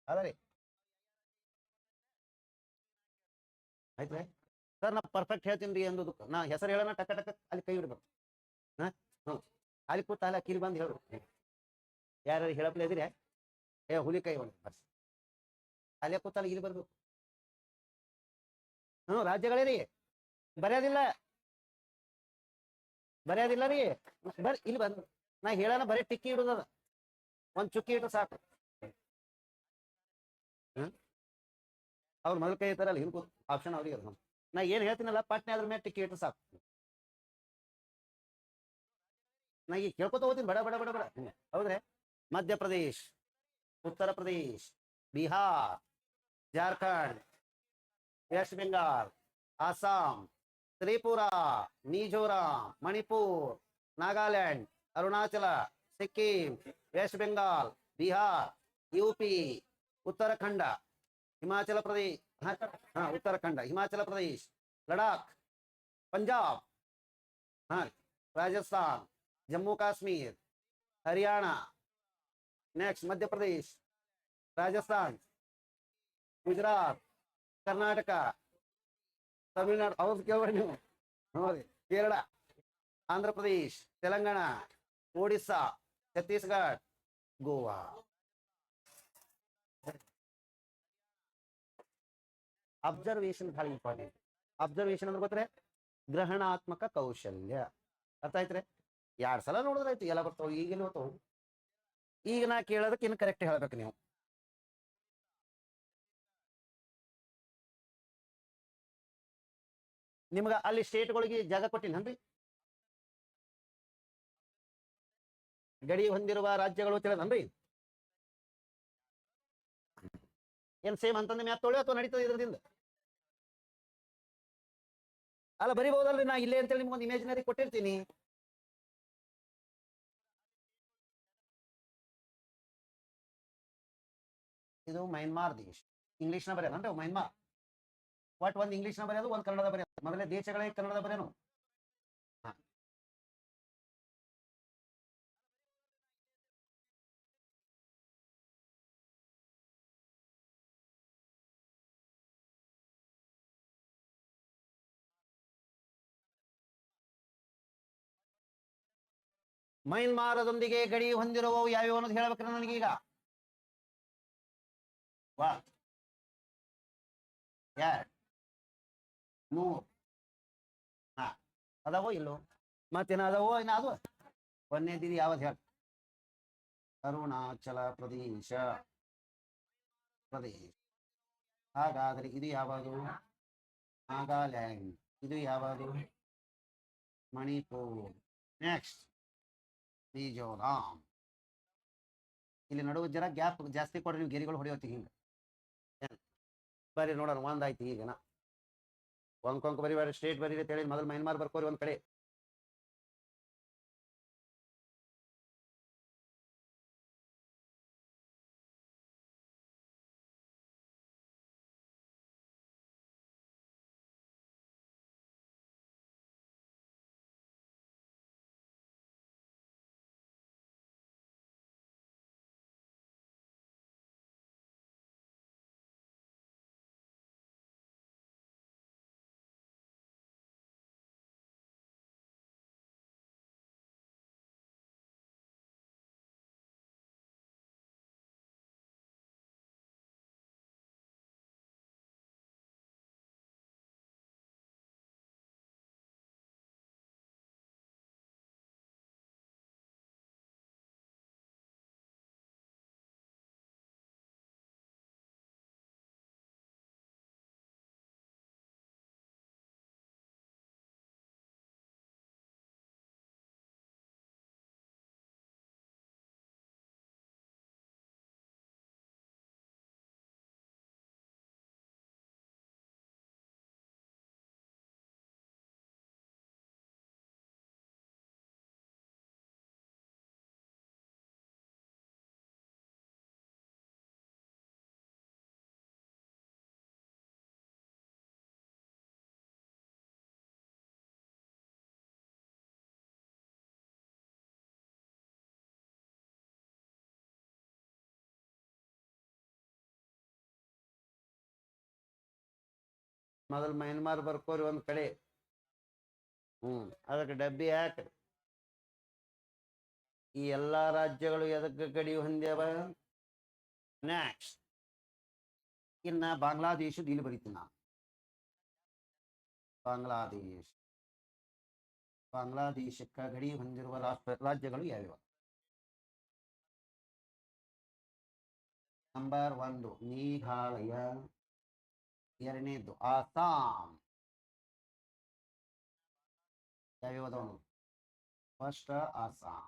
ಅದ ರೀ, ಆಯ್ತು ಸರ್, ನಾ ಪರ್ಫೆಕ್ಟ್ ಹೇಳ್ತೀನಿ ರೀ ಅಂದದು. ನಾ ಹೆಸರು ಹೇಳೋಣ ಟಕ್ಕ ಟಕ್ಕ ಅಲ್ಲಿ ಕೈ ಇಡ್ಬೇಕು. ಹಾ, ಹ್ಞೂ, ಅಲ್ಲಿ ಕೂತ ಅಲ್ಲ ಕಿರಿ ಬಂದು ಹೇಳು. ಯಾರು ಹೇಳಪ್ಲೆ ಇದ್ದೀರಿ? ಏ ಹುಲಿ ಕೈ ಒಂದು ಬರ್ಸಿ ಅಲ್ಲೇ ಕೂತಲ್ಲ ಇಲ್ಲಿ ಬರ್ಬೇಕು. ಹ್ಞೂ, ರಾಜ್ಯಗಳೇ ರೀ, ಬರೆಯೋದಿಲ್ಲ ಬರೆಯೋದಿಲ್ಲ ರೀ. ಬರ್ ಇಲ್ಲಿ ಬಂದು ನಾ ಹೇಳೋಣ, ಬರೀ ಟಿಕ್ಕಿ ಇಡುದದ, ಒಂದ್ ಚುಕ್ಕಿ ಇಟ್ಟು ಸಾಕು. ಹ್ಮ್, ಅವ್ರು ಮೊದಲು ಕೈ ಇರ್ತಾರಲ್ಲ ಹಿಂಗ್ ಆಪ್ಷನ್ ಅವ್ರಿಗೆ ಅದು. ನಾ ಏನ್ ಹೇಳ್ತೀನಲ್ಲ ಪಟ್ನೆ ಅದ್ರ ಮೇಲೆ ಟಿಕ್ಕಿ ಇಟ್ಟು ಸಾಕು. ನಾ ಈಗ ಕೇಳ್ಕೊತ ಹೋಗ್ತೀನಿ ಬಡ ಬಡ ಬಡ ಬಡ. ಹೌದ್ರಿ? Madhya Pradesh, Uttar Pradesh, Bihar, Jharkhand, West Bengal, Assam, Tripura, Mizoram, Manipur, Nagaland, Arunachal, Sikkim, West Bengal, Bihar, UP, Uttarakhand, Himachal Pradesh, Uttarakhand, Himachal Pradesh, Ladakh, Punjab, ಹಾ, ರಾಜಸ್ಥಾನ್, ಜಮ್ಮು ಕಾಶ್ಮೀರ್, ಹರಿಯಾಣ, ನೆಕ್ಸ್ಟ್ ಮಧ್ಯಪ್ರದೇಶ್, ರಾಜಸ್ಥಾನ್, ಗುಜರಾತ್, ಕರ್ನಾಟಕ, ತಮಿಳುನಾಡು, ಅವ್ರು ಕೇಳ್ಬೇಡಿ ನೀವು. ನೋಡಿ, ಕೇರಳ, ಆಂಧ್ರ ಪ್ರದೇಶ್, ತೆಲಂಗಾಣ, ಒಡಿಸ್ಸಾ, ಛತ್ತೀಸ್ಗಢ, ಗೋವಾ. ಅಬ್ಸರ್ವೇಷನ್ ಬಹಳ ಇಂಪಾರ್ಟೆಂಟ್. ಅಬ್ಸರ್ವೇಷನ್ ಅಂದ್ರೆ ಗೊತ್ತರೆ? ಗ್ರಹಣಾತ್ಮಕ ಕೌಶಲ್ಯ. ಅರ್ಥ ಆಯ್ತ್ರೆ? 2 ಸಲ ನೋಡಿದ್ರಾಯ್ತು ಎಲ್ಲ ಬರ್ತಾವ. ಈಗೆಲ್ಲ ಬರ್ತಾವ. ಈಗ ನಾ ಕೇಳೋದಕ್ಕೆ ಇನ್ನು ಕರೆಕ್ಟ್ ಹೇಳ್ಬೇಕು ನೀವು. ನಿಮ್ಗ ಅಲ್ಲಿ ಸ್ಟೇಟ್ಗಳಿಗೆ ಜಾಗ ಕೊಟ್ಟಿಲ್ಲನ್ರಿ? ಗಡಿ ಹೊಂದಿರುವ ರಾಜ್ಯಗಳು ತಿಳಿದನ್ರಿ? ಏನ್ ಸೇಮ್ ಅಂತಂದ್ರೆ ಮ್ಯಾಪ್ ತೊಳಿ ಅಥವಾ ನಡೀತದೆ ಇದ್ರದಿಂದ? ಅಲ್ಲ ಬರಿಬಹುದಲ್ರಿ, ನಾ ಇಲ್ಲೇ ಅಂತೇಳಿ ನಿಮ್ಗೊಂದು ಇಮೇಜಿನರಿ ಕೊಟ್ಟಿರ್ತೀನಿ. ಇದು ಮೈನ್ಮಾರ್ ದೇಶ. ಇಂಗ್ಲಿಷ್ ನ ಬರೆಯೋಣ ಮೈನ್ಮಾರ್. ಒಟ್ ಒಂದ್ ಇಂಗ್ಲಿಷ್ ನ ಬರೆಯೋದು, ಒಂದ್ ಕನ್ನಡದ ಬರೆಯೋದು. ಮೊದಲೇ ದೇಶಗಳೇ ಕನ್ನಡದ ಬರೆಯೋನು. ಮೈನ್ಮಾರದೊಂದಿಗೆ ಗಡಿ ಹೊಂದಿರುವವು ಯಾವ್ಯಾವ ಅನ್ನೋದು ಹೇಳ್ಬೇಕ್ರೆ ನನಗೀಗ. ವಾ, ಎರಡ್, ಮೂರ್, ಹಾ, ಅದಾವೋ ಇಲ್ಲೋ? ಮತ್ತೇನ ಅದಾವೋ ಏನ ಅದು? ಒಂದನೇದಿದು ಯಾವ್ದು ಹೇಳ? ಅರುಣಾಚಲ ಪ್ರದೇಶ. ಪ್ರದೇಶ. ಹಾಗಾದ್ರೆ ಇದು ಯಾವುದು? ನಾಗಾಲ್ಯಾಂಡ್. ಇದು ಯಾವುದು? ಮಣಿಪುರ್. ನೆಕ್ಸ್ಟ್ ಮಿಜೋರಾಂ. ಇಲ್ಲಿ ನಡುವ ಜರ ಗ್ಯಾಪ್ ಜಾಸ್ತಿ ಕೊಡ್ರಿ, ನೀವು ಗೆರಿಗಳು ಹೊಡೆಯೋತಿ ಹಿಂಗ. ಬರ್ರಿ ನೋಡೋಣ, ಒಂದಾಯ್ತು ಈಗನ. ಒಂದ್ ಕೊಂಕ್ ಬರೀ ಸ್ಟೇಟ್ ಬರೀ ಅಂತ ಹೇಳಿ ಮೊದಲು ಮೈನ್ಮಾರ್ ಬರ್ಕೋರಿ ಒಂದ್ ಕಡೆ. ಮೊದಲು ಮೈನ್ಮಾರ್ ಬರ್ಕೋರಿ ಒಂದ್ ಕಡೆ. ಅದಕ್ಕೆ ಡಬ್ಬಿ ಹಾಕ್ರಿ. ಈ ಎಲ್ಲಾ ರಾಜ್ಯಗಳು ಎದಕ್ಕೆ ಗಡಿ ಹೊಂದ್ಯಾವ? ನೆಕ್ಸ್ಟ್ ಇನ್ನ ಬಾಂಗ್ಲಾದೇಶದ ಇಲ್ಲಿ ಬರೀತೀನಿ ನಾನು. ಬಾಂಗ್ಲಾದೇಶಕ್ಕ ಗಡಿ ಹೊಂದಿರುವ ರಾಜ್ಯಗಳು ಯಾವ್ಯಾವ? ನಂಬರ್ 1 ಮೇಘಾಲಯ, ಎರಡನೇದು ಆಸಾಂ. ಯಾವ್ಯಾವ? ಫಸ್ಟ್ ಆಸಾಂ,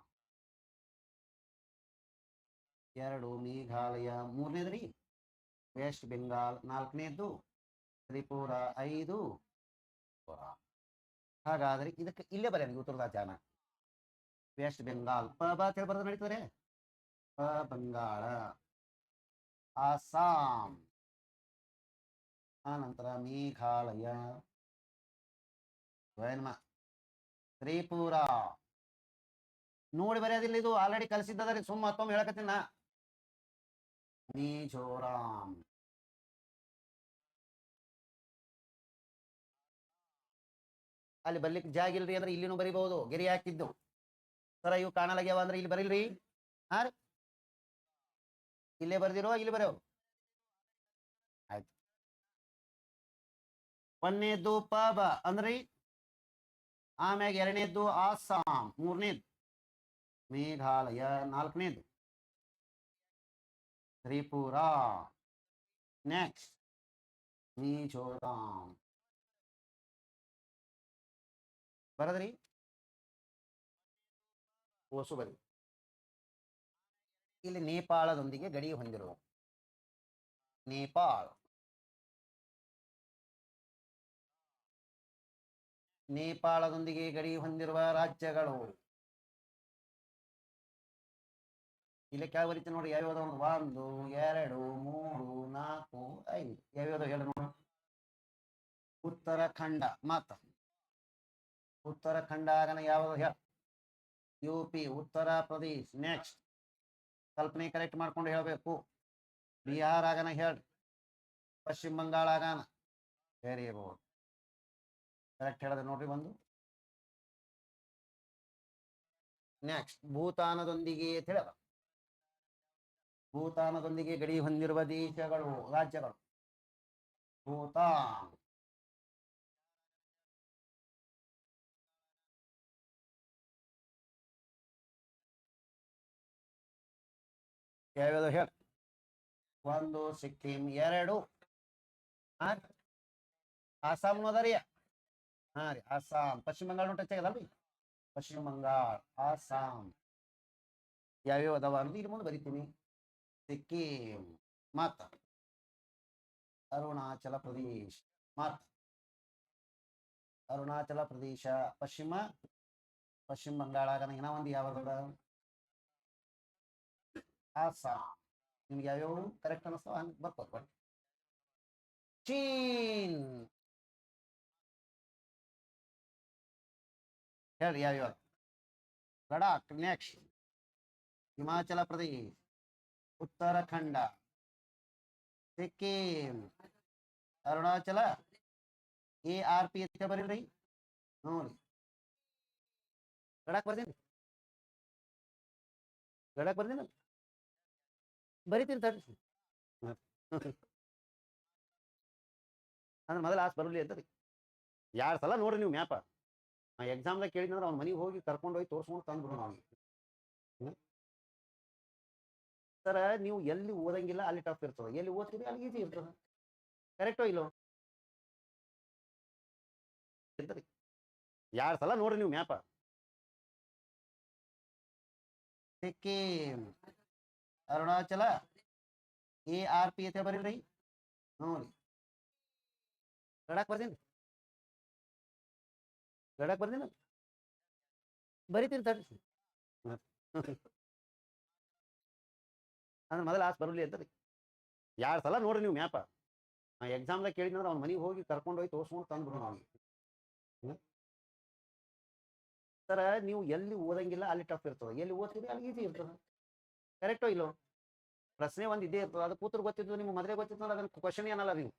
2 ಮೇಘಾಲಯ, 3ನೇದ್ರಿ ವೆಸ್ಟ್ ಬೆಂಗಾಲ್, 4ನೇದು ತ್ರಿಪುರ, 5 ಹಾಗಾದ್ರೆ ಇದಕ್ಕೆ ಇಲ್ಲೇ ಬರೆಯ ಉತ್ತರ ರಾಜ್ಯನ ವೆಸ್ಟ್ ಬೆಂಗಾಲ್. ಬರೆದು ನಡೀತಾರೆ. ಬಂಗಾಳ, ಆಸಾಂ, ಆನಂತರ ಮೇಘಾಲಯ, ತ್ರಿಪುರ. ನೋಡಿ ಬರೆಯೋದಿಲ್ಲ, ಇದು ಆಲ್ರೆಡಿ ಕಲಿಸಿದ್ದದ. ಸುಮ್ಮ ಮತ್ತೊಮ್ಮೆ ಹೇಳಕತ್ತೀನಿ ನಾ. ಮಿಜೋರಾಂ, ಅಲ್ಲಿ ಬರ್ಲಿಕ್ಕೆ ಜಾಗ ಇಲ್ರಿ ಅಂದ್ರೆ ಇಲ್ಲಿನೂ ಬರಿಬಹುದು. ಗೆರಿ ಹಾಕಿದ್ದು ಸರ ಇವು ಕಾಣಲಾಗ್ಯಾವ ಅಂದ್ರೆ ಇಲ್ಲಿ ಬರಿಲ್ರಿ. ಹಾ ರೀ, ಇಲ್ಲೇ ಬರ್ದಿರೋ, ಇಲ್ಲಿ ಬರೋ. ಆಯ್ತು. 1ನೇದ್ದು ಪಬ ಅಂದ್ರಿ, ಆಮ್ಯಾಗ 2ನೇದ್ದು ಆಸಾಂ, 3ನೇದ್ದು ಮೇಘಾಲಯ, 4ನೇದ್ದು ತ್ರಿಪುರ, ನೆಕ್ಸ್ಟ್ ಮಿಜೋರಾಂ. ಬರದ್ರಿ? ಓಸು ಬರಿ. ಇಲ್ಲಿ ನೇಪಾಳದೊಂದಿಗೆ ಗಡಿ ಹೊಂದಿರುವ ನೇಪಾಳದೊಂದಿಗೆ ಗಡಿ ಹೊಂದಿರುವ ರಾಜ್ಯಗಳು. ಇಲ್ಲಿ ಕೆಳಗೆ ಬರೀತಿ ನೋಡಿ ಯಾವ್ಯಾವ? 1 2 3 4 5 ಯಾವ್ಯಾವ ಹೇಳಿ ನೋಡು. ಉತ್ತರಾಖಂಡ, ಉತ್ತರಾಖಂಡ ಆಗನ ಯಾವ್ದು ಹೇಳ? UP, ಉತ್ತರ ಪ್ರದೇಶ್. ನೆಕ್ಸ್ಟ್ ಕಲ್ಪನೆ ಕರೆಕ್ಟ್ ಮಾಡ್ಕೊಂಡು ಹೇಳ್ಬೇಕು. ಬಿಹಾರ್ ಆಗನ ಹೇಳಿ. ಪಶ್ಚಿಮ ಬಂಗಾಳ ಆಗನ. ವೆರಿ ಗುಡ್, ಕರೆಕ್ಟ್ ಹೇಳಿದ್ರೆ ನೋಡ್ರಿ ಒಂದು. ನೆಕ್ಸ್ಟ್ ಭೂತಾನದೊಂದಿಗೆ ತಿಳಿದ. ಭೂತಾನದೊಂದಿಗೆ ಗಡಿ ಹೊಂದಿರುವ ದೇಶಗಳು, ರಾಜ್ಯಗಳು. ಭೂತಾನ್, ಯಾವ್ಯಾವ್ದು ಹೇಳ? 1 ಸಿಕ್ಕಿಂ, 2 ಆಸಾಂ ನೋದರಿ. ಹಾ ರೀ, ಆಸಾಂ. ಪಶ್ಚಿಮ ಬಂಗಾಳ ಟಚ್ ಆಗದಲ್ರಿ? ಪಶ್ಚಿಮ ಬಂಗಾಳ, ಆಸಾಂ. ಯಾವ್ಯಾವ ಅದಾವ ಅಂದ್ರೆ ಇಲ್ಲಿ ಮುಂದೆ ಬರಿತೀನಿ. ಸಿಕ್ಕಿಂ, ಮತ್ತ ಅರುಣಾಚಲ ಪ್ರದೇಶ್, ಮತ್ತ ಅರುಣಾಚಲ ಪ್ರದೇಶ, ಪಶ್ಚಿಮ ಬಂಗಾಳ ಆಗನ ಇನ್ನ ಒಂದು ಯಾವ್ದ? ಆಸಾಂ. ನಿಮ್ಗೆ ಯಾವ್ಯಾವ ಕರೆಕ್ಟ್ ಅನಿಸ್ತಾವ ಹಂಗೆ ಬರ್ಬೋದು. ಚೀನ್ ಹೇಳ್ರಿ ಯಾವ್ಯಾವ? ಲಡಾಖ್, ನೆಕ್ಸ್ಟ್ ಹಿಮಾಚಲ ಪ್ರದೇಶ್, ಉತ್ತರಾಖಂಡ, ಸಿಕ್ಕಿಂ, ಅರುಣಾಚಲ, ARP ಅಂತ ಬರೀರಿ. ನೋಡಿ ಲಡಾಖ್ ಬರ್ತೀನಿ, ಲಡಾಖ್ ಬರ್ತೀನಿ ಬರಿತೀನಿ ತಡ್ರಿ. ಅಂದ್ರೆ ಮೊದಲು ಆಸ್ ಬರಲಿ ಅಂತರಿ. 2 ಸಲ ನೋಡ್ರಿ ನೀವು ಮ್ಯಾಪ. ಎಕ್ಸಾಮ್ದಾಗ ಕೇಳಿದ್ರೆ ಅವ್ನ ಮನೆಗೆ ಹೋಗಿ ಕರ್ಕೊಂಡು ಹೋಗಿ ತೋರಿಸ್ಕೊಂಡು ತಂದ್ಬಿಡು ನಾವು. ಸರ ನೀವು ಎಲ್ಲಿ ಓದಂಗಿಲ್ಲ ಅಲ್ಲಿ ಟಫ್ ಇರ್ತದೆ, ಎಲ್ಲಿ ಓದ್ತೀರಿ ಅಲ್ಲಿ ಈಸಿ ಇರ್ತದೆ. ಕರೆಕ್ಟೋ ಇಲ್ಲೋ? 2 ಸಲ ನೋಡ್ರಿ ನೀವು ಮ್ಯಾಪ. ಸಿಕ್ಕಿಂ, ಅರುಣಾಚಲ, ARP ಅಂತ ಬರೀರಿ. ನೋಡಿ ಲಡಾಖ್ ಬರ್ತೀನಿ, ಲಡಾಖ್ ಬರ್ತೀನಿ ಬರಿತೀನಿ ತಡ್ರಿ. ಅಂದ್ರೆ ಮೊದಲು ಆಸ್ ಬರಲಿ ಅಂತರಿ. 2 ಸಲ ನೋಡ್ರಿ ನೀವು ಮ್ಯಾಪ. ಎಕ್ಸಾಮ್ದಾಗ ಕೇಳಿದ್ರೆ ಅವ್ನ ಮನೆಗೆ ಹೋಗಿ ಕರ್ಕೊಂಡು ಹೋಗಿ ತೋರಿಸ್ಕೊಂಡು ತಂದ್ಬಿಡು ನಾವು. ಸರ ನೀವು ಎಲ್ಲಿ ಓದಂಗಿಲ್ಲ ಅಲ್ಲಿ ಟಫ್ ಇರ್ತದೆ, ಎಲ್ಲಿ ಓದ್ತೀರಿ ಅಲ್ಲಿ ಈಸಿ ಇರ್ತದೆ. ಕರೆಕ್ಟೋ ಇಲ್ಲೋ? ಪ್ರಶ್ನೆ ಒಂದು ಇದೇ ಇರ್ತದೆ. ಅದು ಕೂತ್ರು ಗೊತ್ತಿದ್ದು ನಿಮ್ಗೆ ಮೊದಲೇ ಗೊತ್ತಿತ್ತು ಅದನ್ನ ಕ್ವಶನ್ ಏನಲ್ಲ ನೀವು.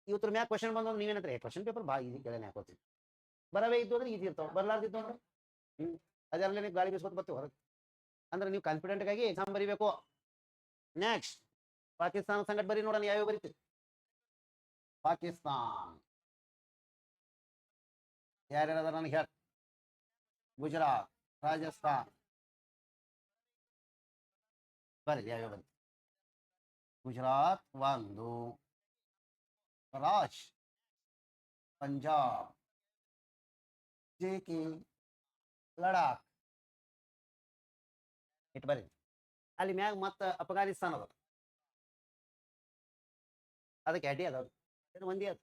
ಇವತ್ತರ ಮ್ಯಾಗ ಕ್ವಶನ್ ಬಂದ್ರೆ ನೀವೇನಂದ್ರೆ ಕ್ವಶನ್ ಪೇಪರ್ ಭಾಳ ಈಸಿ ಕೇಳೇನೆ ಹಾಕೋತೀವಿ. ಬರವೇ ಇದ್ದು ಅಂದ್ರೆ ಈಸಿ ಇರ್ತಾವ, ಬರ್ಲಾರ್ದಿದ್ದು ಅಂದ್ರೆ ಅದೆಲ್ಲ ನೀವು ಗಾಳಿ ಬೀಸ್ಕೊತ ಬರ್ತೀವಿ ಹೊರಗೆ. ಅಂದ್ರೆ ನೀವು ಕಾನ್ಫಿಡೆಂಟ್ ಆಗಿ ಎಕ್ಸಾಮ್ ಬರೀಬೇಕು. ನೆಕ್ಸ್ಟ್ ಪಾಕಿಸ್ತಾನ ಸಂಗಟ ಬರೀ ನೋಡೋಣ ಯಾವ್ಯಾವ ಬರೀತೀವಿ. ಪಾಕಿಸ್ತಾನ್ ಯಾರ್ಯಾರದ ನನಗೆ ಹೇಳ. ಗುಜರಾತ್, ರಾಜಸ್ಥಾನ್ ಬರ್ರಿ ಯಾವ್ಯಾವ ಬರೀ. ಗುಜರಾತ್ ಒಂದು, ರಾಜ್, ಪಂಜಾಬ್, ಜೆಕೆ, ಲಡಾಖ್ ಇಟ್ಟು ಬರ್ರಿ. ಅಲ್ಲಿ ಮ್ಯಾಗ ಮತ್ತ ಅಫ್ಘಾನಿಸ್ತಾನ ಅದ, ಅದಕ್ಕೆ ಅಡ್ಡಿ ಅದ, ಒಂದೇ ಅದ,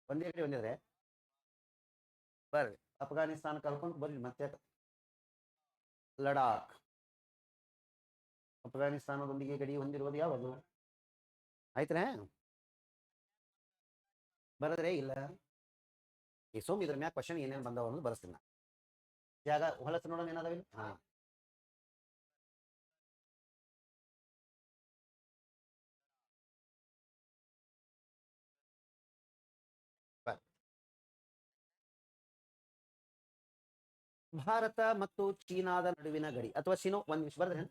ಒಂದೇ ಅಡ್ಡಿ ಒಂದಿದ್ರೆ ಬರ್ರಿ ಅಫ್ಘಾನಿಸ್ತಾನ ಕಲ್ಕೊಂಡು ಬರ್ರಿ. ಮತ್ತೆ ಲಡಾಖ್, ಅಫ್ಘಾನಿಸ್ತಾನದೊಂದಿಗೆ ಗಡಿ ಹೊಂದಿರುವುದು ಯಾವುದು ಆಯ್ತ್ರೆ ಬರದ್ರೆ ಇಲ್ಲ. ಈ ಸೋಮ್ ಇದ್ರ ಮ್ಯಾಗ ಕ್ವಶನ್ ಏನೇನು ಬಂದವ ಅನ್ನೋದು ಬರೆಸ್ತೀನಿ. ಜಾಗ ಹೊಲಸ ನೋಡೋಣ ಏನಾದವ. ಹಾ ಭಾರತ ಮತ್ತು ಚೀನಾದ ನಡುವಿನ ಗಡಿ ಅಥವಾ ಸಿನೋ ಒಂದ್ ನಿಮಿಷ ಬರ್ದ್ರೆ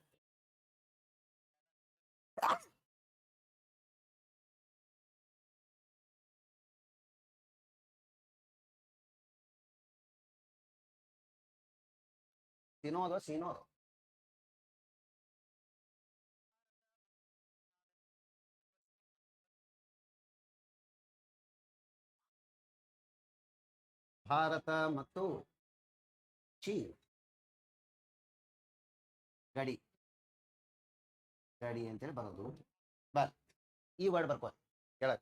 ಸಿನೋ ಅದು ಸೀನೋ ಅದು. ಭಾರತ ಮತ್ತು ಚೀನ್ ಗಡಿ ಗಡಿ ಅಂತೇಳಿ ಬರೋದು. ಬರ್ ಈ ವರ್ಡ್ ಬರ್ಕೋ ಹೇಳ.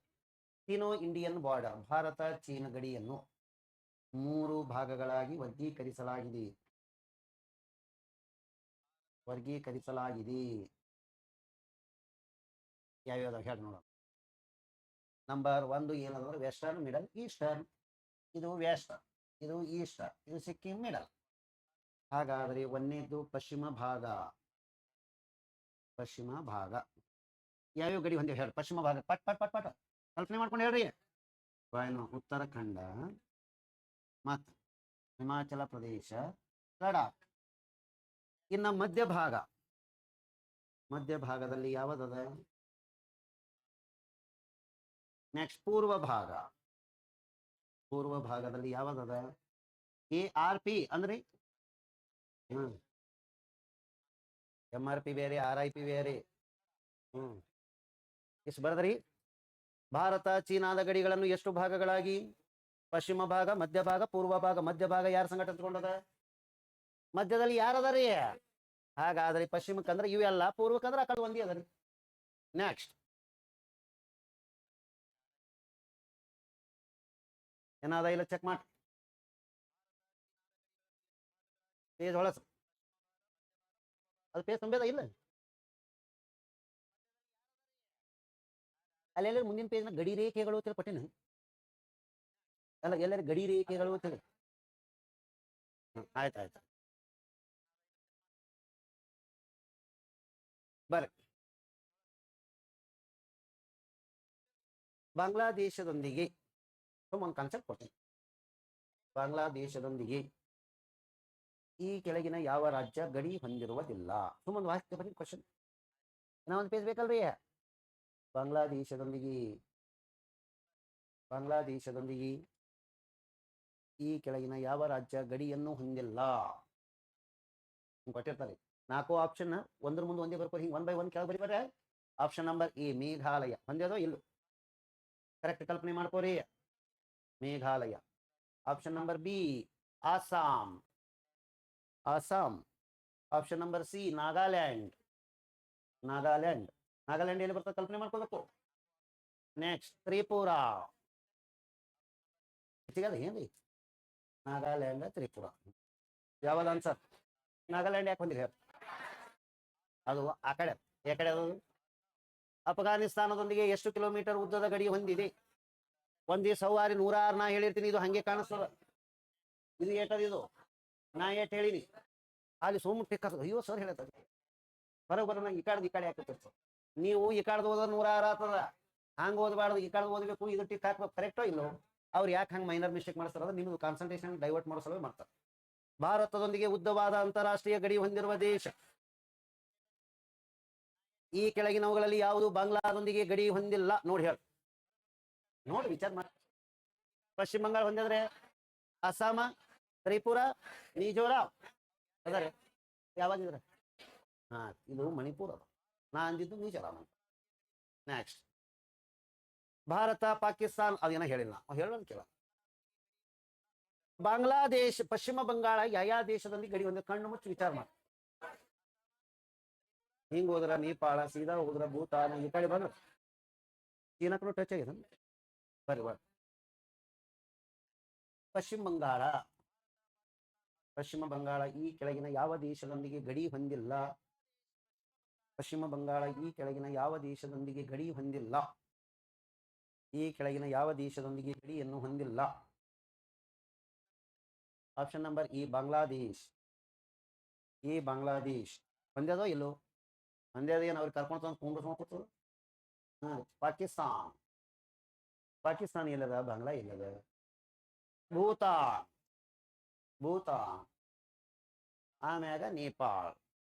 ಚೀನೋ ಇಂಡಿಯನ್ ಬಾರ್ಡರ್, ಭಾರತ ಚೀನ ಗಡಿಯನ್ನು 3 ಭಾಗಗಳಾಗಿ ವರ್ಗೀಕರಿಸಲಾಗಿದೆ. ಯಾವ್ಯಾವ ಹೇಳಿ ನೋಡೋಣ. ನಂಬರ್ 1 ಏನಂದ್ರೆ ವೆಸ್ಟರ್ನ್, ಮಿಡಲ್, ಈಸ್ಟರ್ನ್. ಇದು ವೆಸ್ಟ್, ಇದು ಈಸ್ಟ್, ಇದು ಸಿಕ್ಕಿಂ ಮಿಡಲ್. ಹಾಗಾದ್ರೆ ಒಂದನೇದು ಪಶ್ಚಿಮ ಭಾಗ. ಯಾವ್ಯಾವ ಗಡಿ ಹೊಂದಿವೆ ಹೇಳಿ. ಪಶ್ಚಿಮ ಭಾಗ ಪಟ್ ಪಟ್ ಪಟ್ ಪಟ್ ಕಲ್ಪನೆ ಮಾಡ್ಕೊಂಡು ಹೇಳ್ರಿ. ಉತ್ತರಾಖಂಡ ಮತ್ತು ಹಿಮಾಚಲ ಪ್ರದೇಶ, ಲಡಾಖ್. ಇನ್ನು ಮಧ್ಯಭಾಗದಲ್ಲಿ ಯಾವದದ. ನೆಕ್ಸ್ಟ್ ಪೂರ್ವ ಭಾಗದಲ್ಲಿ ಯಾವದದ. ARP ಅಂದ್ರೆ MRP ಬೇರೆ, RIP ಬೇರೆ. ಎಷ್ಟು ಬರದ್ರಿ. ಭಾರತ ಚೀನಾದ ಗಡಿಗಳನ್ನು ಎಷ್ಟು ಭಾಗಗಳಾಗಿ. ಪಶ್ಚಿಮ ಭಾಗ, ಮಧ್ಯಭಾಗ, ಪೂರ್ವ ಭಾಗ. ಮಧ್ಯಭಾಗ ಯಾರ ಸಂಗಟ ಹಂಚ್ಕೊಂಡದ. ಮಧ್ಯದಲ್ಲಿ ಯಾರದಾರಿ. ಹಾಗಾದ್ರೆ ಪಶ್ಚಿಮಕ್ಕಂದ್ರೆ ಇವೆಲ್ಲ, ಪೂರ್ವಕ್ಕಂದ್ರೆ ಆ ಕಡೆ ಒಂದೇ ಅದರಿ. ನೆಕ್ಸ್ಟ್ ಏನಾದ ಇಲ್ಲ ಚೆಕ್ ಮಾಡಿ. ಪೇಜ್ ಹೊಳಸ ಅದು ಪೇಜ್ ತುಂಬೇದ ಇಲ್ಲ. ಅಲ್ಲೆಲ್ಲ ಮುಂದಿನ ಪೇಜ್ನ ಗಡಿ ರೇಖೆಗಳು ಪಟ್ಟಿನ ಅಲ್ಲ, ಎಲ್ಲರ ಗಡಿ ರೇಖೆಗಳು ತಿಳಿ. ಆಯ್ತಾಯ್ತು ಬರ್ರಿ. ಬಾಂಗ್ಲಾದೇಶದೊಂದಿಗೆ ಒಂದು ಕಾನ್ಸೆಪ್ಟ್ ಕೊಡ್ತೀನಿ. ಬಾಂಗ್ಲಾದೇಶದೊಂದಿಗೆ ಈ ಕೆಳಗಿನ ಯಾವ ರಾಜ್ಯ ಗಡಿ ಹೊಂದಿರುವುದಿಲ್ಲ. ಸುಮ್ಮನೆ ವಾಕ್ಯ ಬನ್ನಿ ಕ್ವಶನ್. ಏನೋ ಒಂದು ಪೇಜ್ ಬೇಕಲ್ರಿ. ಬಾಂಗ್ಲಾದೇಶದೊಂದಿಗೆ ಈ ಕೆಳಗಿನ ಯಾವ ರಾಜ್ಯ ಗಡಿಯನ್ನು ಹೊಂದಿಲ್ಲ ಕೊಟ್ಟಿರ್ತಾರೆ. 4 ಆಪ್ಷನ್ ಒಂದ್ರ ಮುಂದೆ ಒಂದೇ ಬರ್ಕೋರಿ. ಹಿಂಗೆ 1 by 1 ಕೆಳಗೆ ಬರೀಬಾರ. ಆಪ್ಷನ್ ನಂಬರ್ ಎ ಮೇಘಾಲಯ ಹೊಂದ್ಯದೋ ಇಲ್ಲ. ಕರೆಕ್ಟ್ ಕಲ್ಪನೆ ಮಾಡ್ಕೋರಿ. Meghalaya. Option number B Assam. Option number C Nagaland ಎಲ್ಲಿ ಬರ್ತದೆ ಕಲ್ಪನೆ ಮಾಡ್ಕೋಬೇಕು. ನೆಕ್ಸ್ಟ್ ತ್ರಿಪುರಾ. ಏನ್ರಿ ನಾಗಾಲ್ಯಾಂಡ್, ತ್ರಿಪುರಾ ಯಾವ್ದು ಆನ್ಸರ್. ನಾಗಾಲ್ಯಾಂಡ್ ಯಾಕೆ ಬಂದಿರಿ ಅದು ಆ ಕಡೆ. ಅದು ಅಫ್ಘಾನಿಸ್ತಾನದೊಂದಿಗೆ ಎಷ್ಟು ಕಿಲೋಮೀಟರ್ ಉದ್ದದ ಗಡಿ ಹೊಂದಿದೆ. ಒಂದೇ ಸವಾರಿ 106 ನಾ ಹೇಳಿರ್ತೀನಿ. ಇದು ಹಂಗೆ ಕಾಣಿಸ್ತದ. ಇದು ಏಟದ ಇದು ನಾ ಏಟ್ ಹೇಳಿನಿ. ಅಲ್ಲಿ ಸುಮ್ಮ ಟಿಕ್ ಅಯ್ಯೋ ಸರ್ ಹೇಳತ್ತ ಹೊರಗೆ ಬರೋಣ. ಈ ಕಡೆ ಹಾಕುತ್ತಿರ್ತ ನೀವು ಈ ಕಡೆ ಹೋದ್ರೆ 106 ಆಗ್ತದ. ಹಂಗೆ ಓದಬಾರ್ದು, ಈ ಕಾಲ ಓದಬೇಕು, ಇದು ಟಿಕ್ ಹಾಕ್ಬೇಕು, ಕರೆಕ್ಟೋ ಇಲ್ಲೋ? ಅವ್ರು ಯಾಕೆ ಹಂಗೆ ಮೈನರ್ ಮಿಸ್ಟೇಕ್ ಮಾಡ್ತಾರೆ ಅಂದ್ರೆ ನಿಮ್ದು ಕಾನ್ಸಂಟ್ರೇಷನ್ ಡೈವರ್ಟ್ ಮಾಡೋ ಸಲುವಾಗಿ ಮಾಡ್ತಾರೆ. ಭಾರತದೊಂದಿಗೆ ಉದ್ದವಾದ ಅಂತಾರಾಷ್ಟ್ರೀಯ ಗಡಿ ಹೊಂದಿರುವ ದೇಶ ಈ ಕೆಳಗಿನವುಗಳಲ್ಲಿ ಯಾವುದು ಬಾಂಗ್ಲಾದೊಂದಿಗೆ ಗಡಿ ಹೊಂದಿಲ್ಲ? ನೋಡಿ ಹೇಳಿ, ನೋಡಿ ವಿಚಾರ ಮಾಡಿ. ಪಶ್ಚಿಮ ಬಂಗಾಳ ಹೊಂದಿದ್ರೆ ಅಸ್ಸಾಮ, ತ್ರಿಪುರ, ಮಿಜೋರಾಂ ಅದಾರೆ. ಯಾವಾಗಿದ್ರೆ ಹಾ, ಇದು ಮಣಿಪುರ ಅದು. ನಾ ಅಂದಿದ್ದು ಮಿಜೋರಾಂ ಅಂತ. ನೆಕ್ಸ್ಟ್ ಭಾರತ ಪಾಕಿಸ್ತಾನ ಅದೇನೋ ಹೇಳಿಲ್ಲ, ಹೇಳೋಣ ಕೇಳ. ಬಾಂಗ್ಲಾದೇಶ ಪಶ್ಚಿಮ ಬಂಗಾಳ ಯಾವ ದೇಶದೊಂದಿಗೆ ಗಡಿ ಹೊಂದಿದೆ? ಕಣ್ಣು ಮುಚ್ಚಿ ವಿಚಾರ ಮಾಡಿ. ಹಿಂಗ್ ಹೋದ್ರ ನೇಪಾಳ, ಸೀದಾ ಹೋದ್ರ ಭೂತಾನ್, ಈ ಕಡೆ ಬಂದ್ರ ಚೀನಾಕ್ಕೂ ಟಚ್ ಆಗಿದೆ. ಬರ್ರಿ ಬರ್ರಿ. ಪಶ್ಚಿಮ ಬಂಗಾಳ ಈ ಕೆಳಗಿನ ಯಾವ ದೇಶದೊಂದಿಗೆ ಗಡಿ ಹೊಂದಿಲ್ಲ? ಪಶ್ಚಿಮ ಬಂಗಾಳ ಈ ಕೆಳಗಿನ ಯಾವ ದೇಶದೊಂದಿಗೆ ಗಡಿ ಹೊಂದಿಲ್ಲ? ಈ ಕೆಳಗಿನ ಯಾವ ದೇಶದೊಂದಿಗೆ ಗಡಿಯನ್ನು ಹೊಂದಿಲ್ಲ? Option number E Bangladesh. ಹೊಂದ್ಯದೋ ಇಲ್ಲೋ? ಹೊಂದ್ಯದ ಏನು ಅವ್ರಿಗೆ ಕರ್ಕೊಂಡು ತಂದು ಕುಂಡ್ರಿಸ್ಕೊಂಡು ಪಾಕಿಸ್ತಾನ ಎಲ್ಲದ? ಬಾಂಗ್ಲಾ ಎಲ್ಲದ? ಭೂತಾನ್ ಆಮ್ಯಾಗ ನೇಪಾಳ.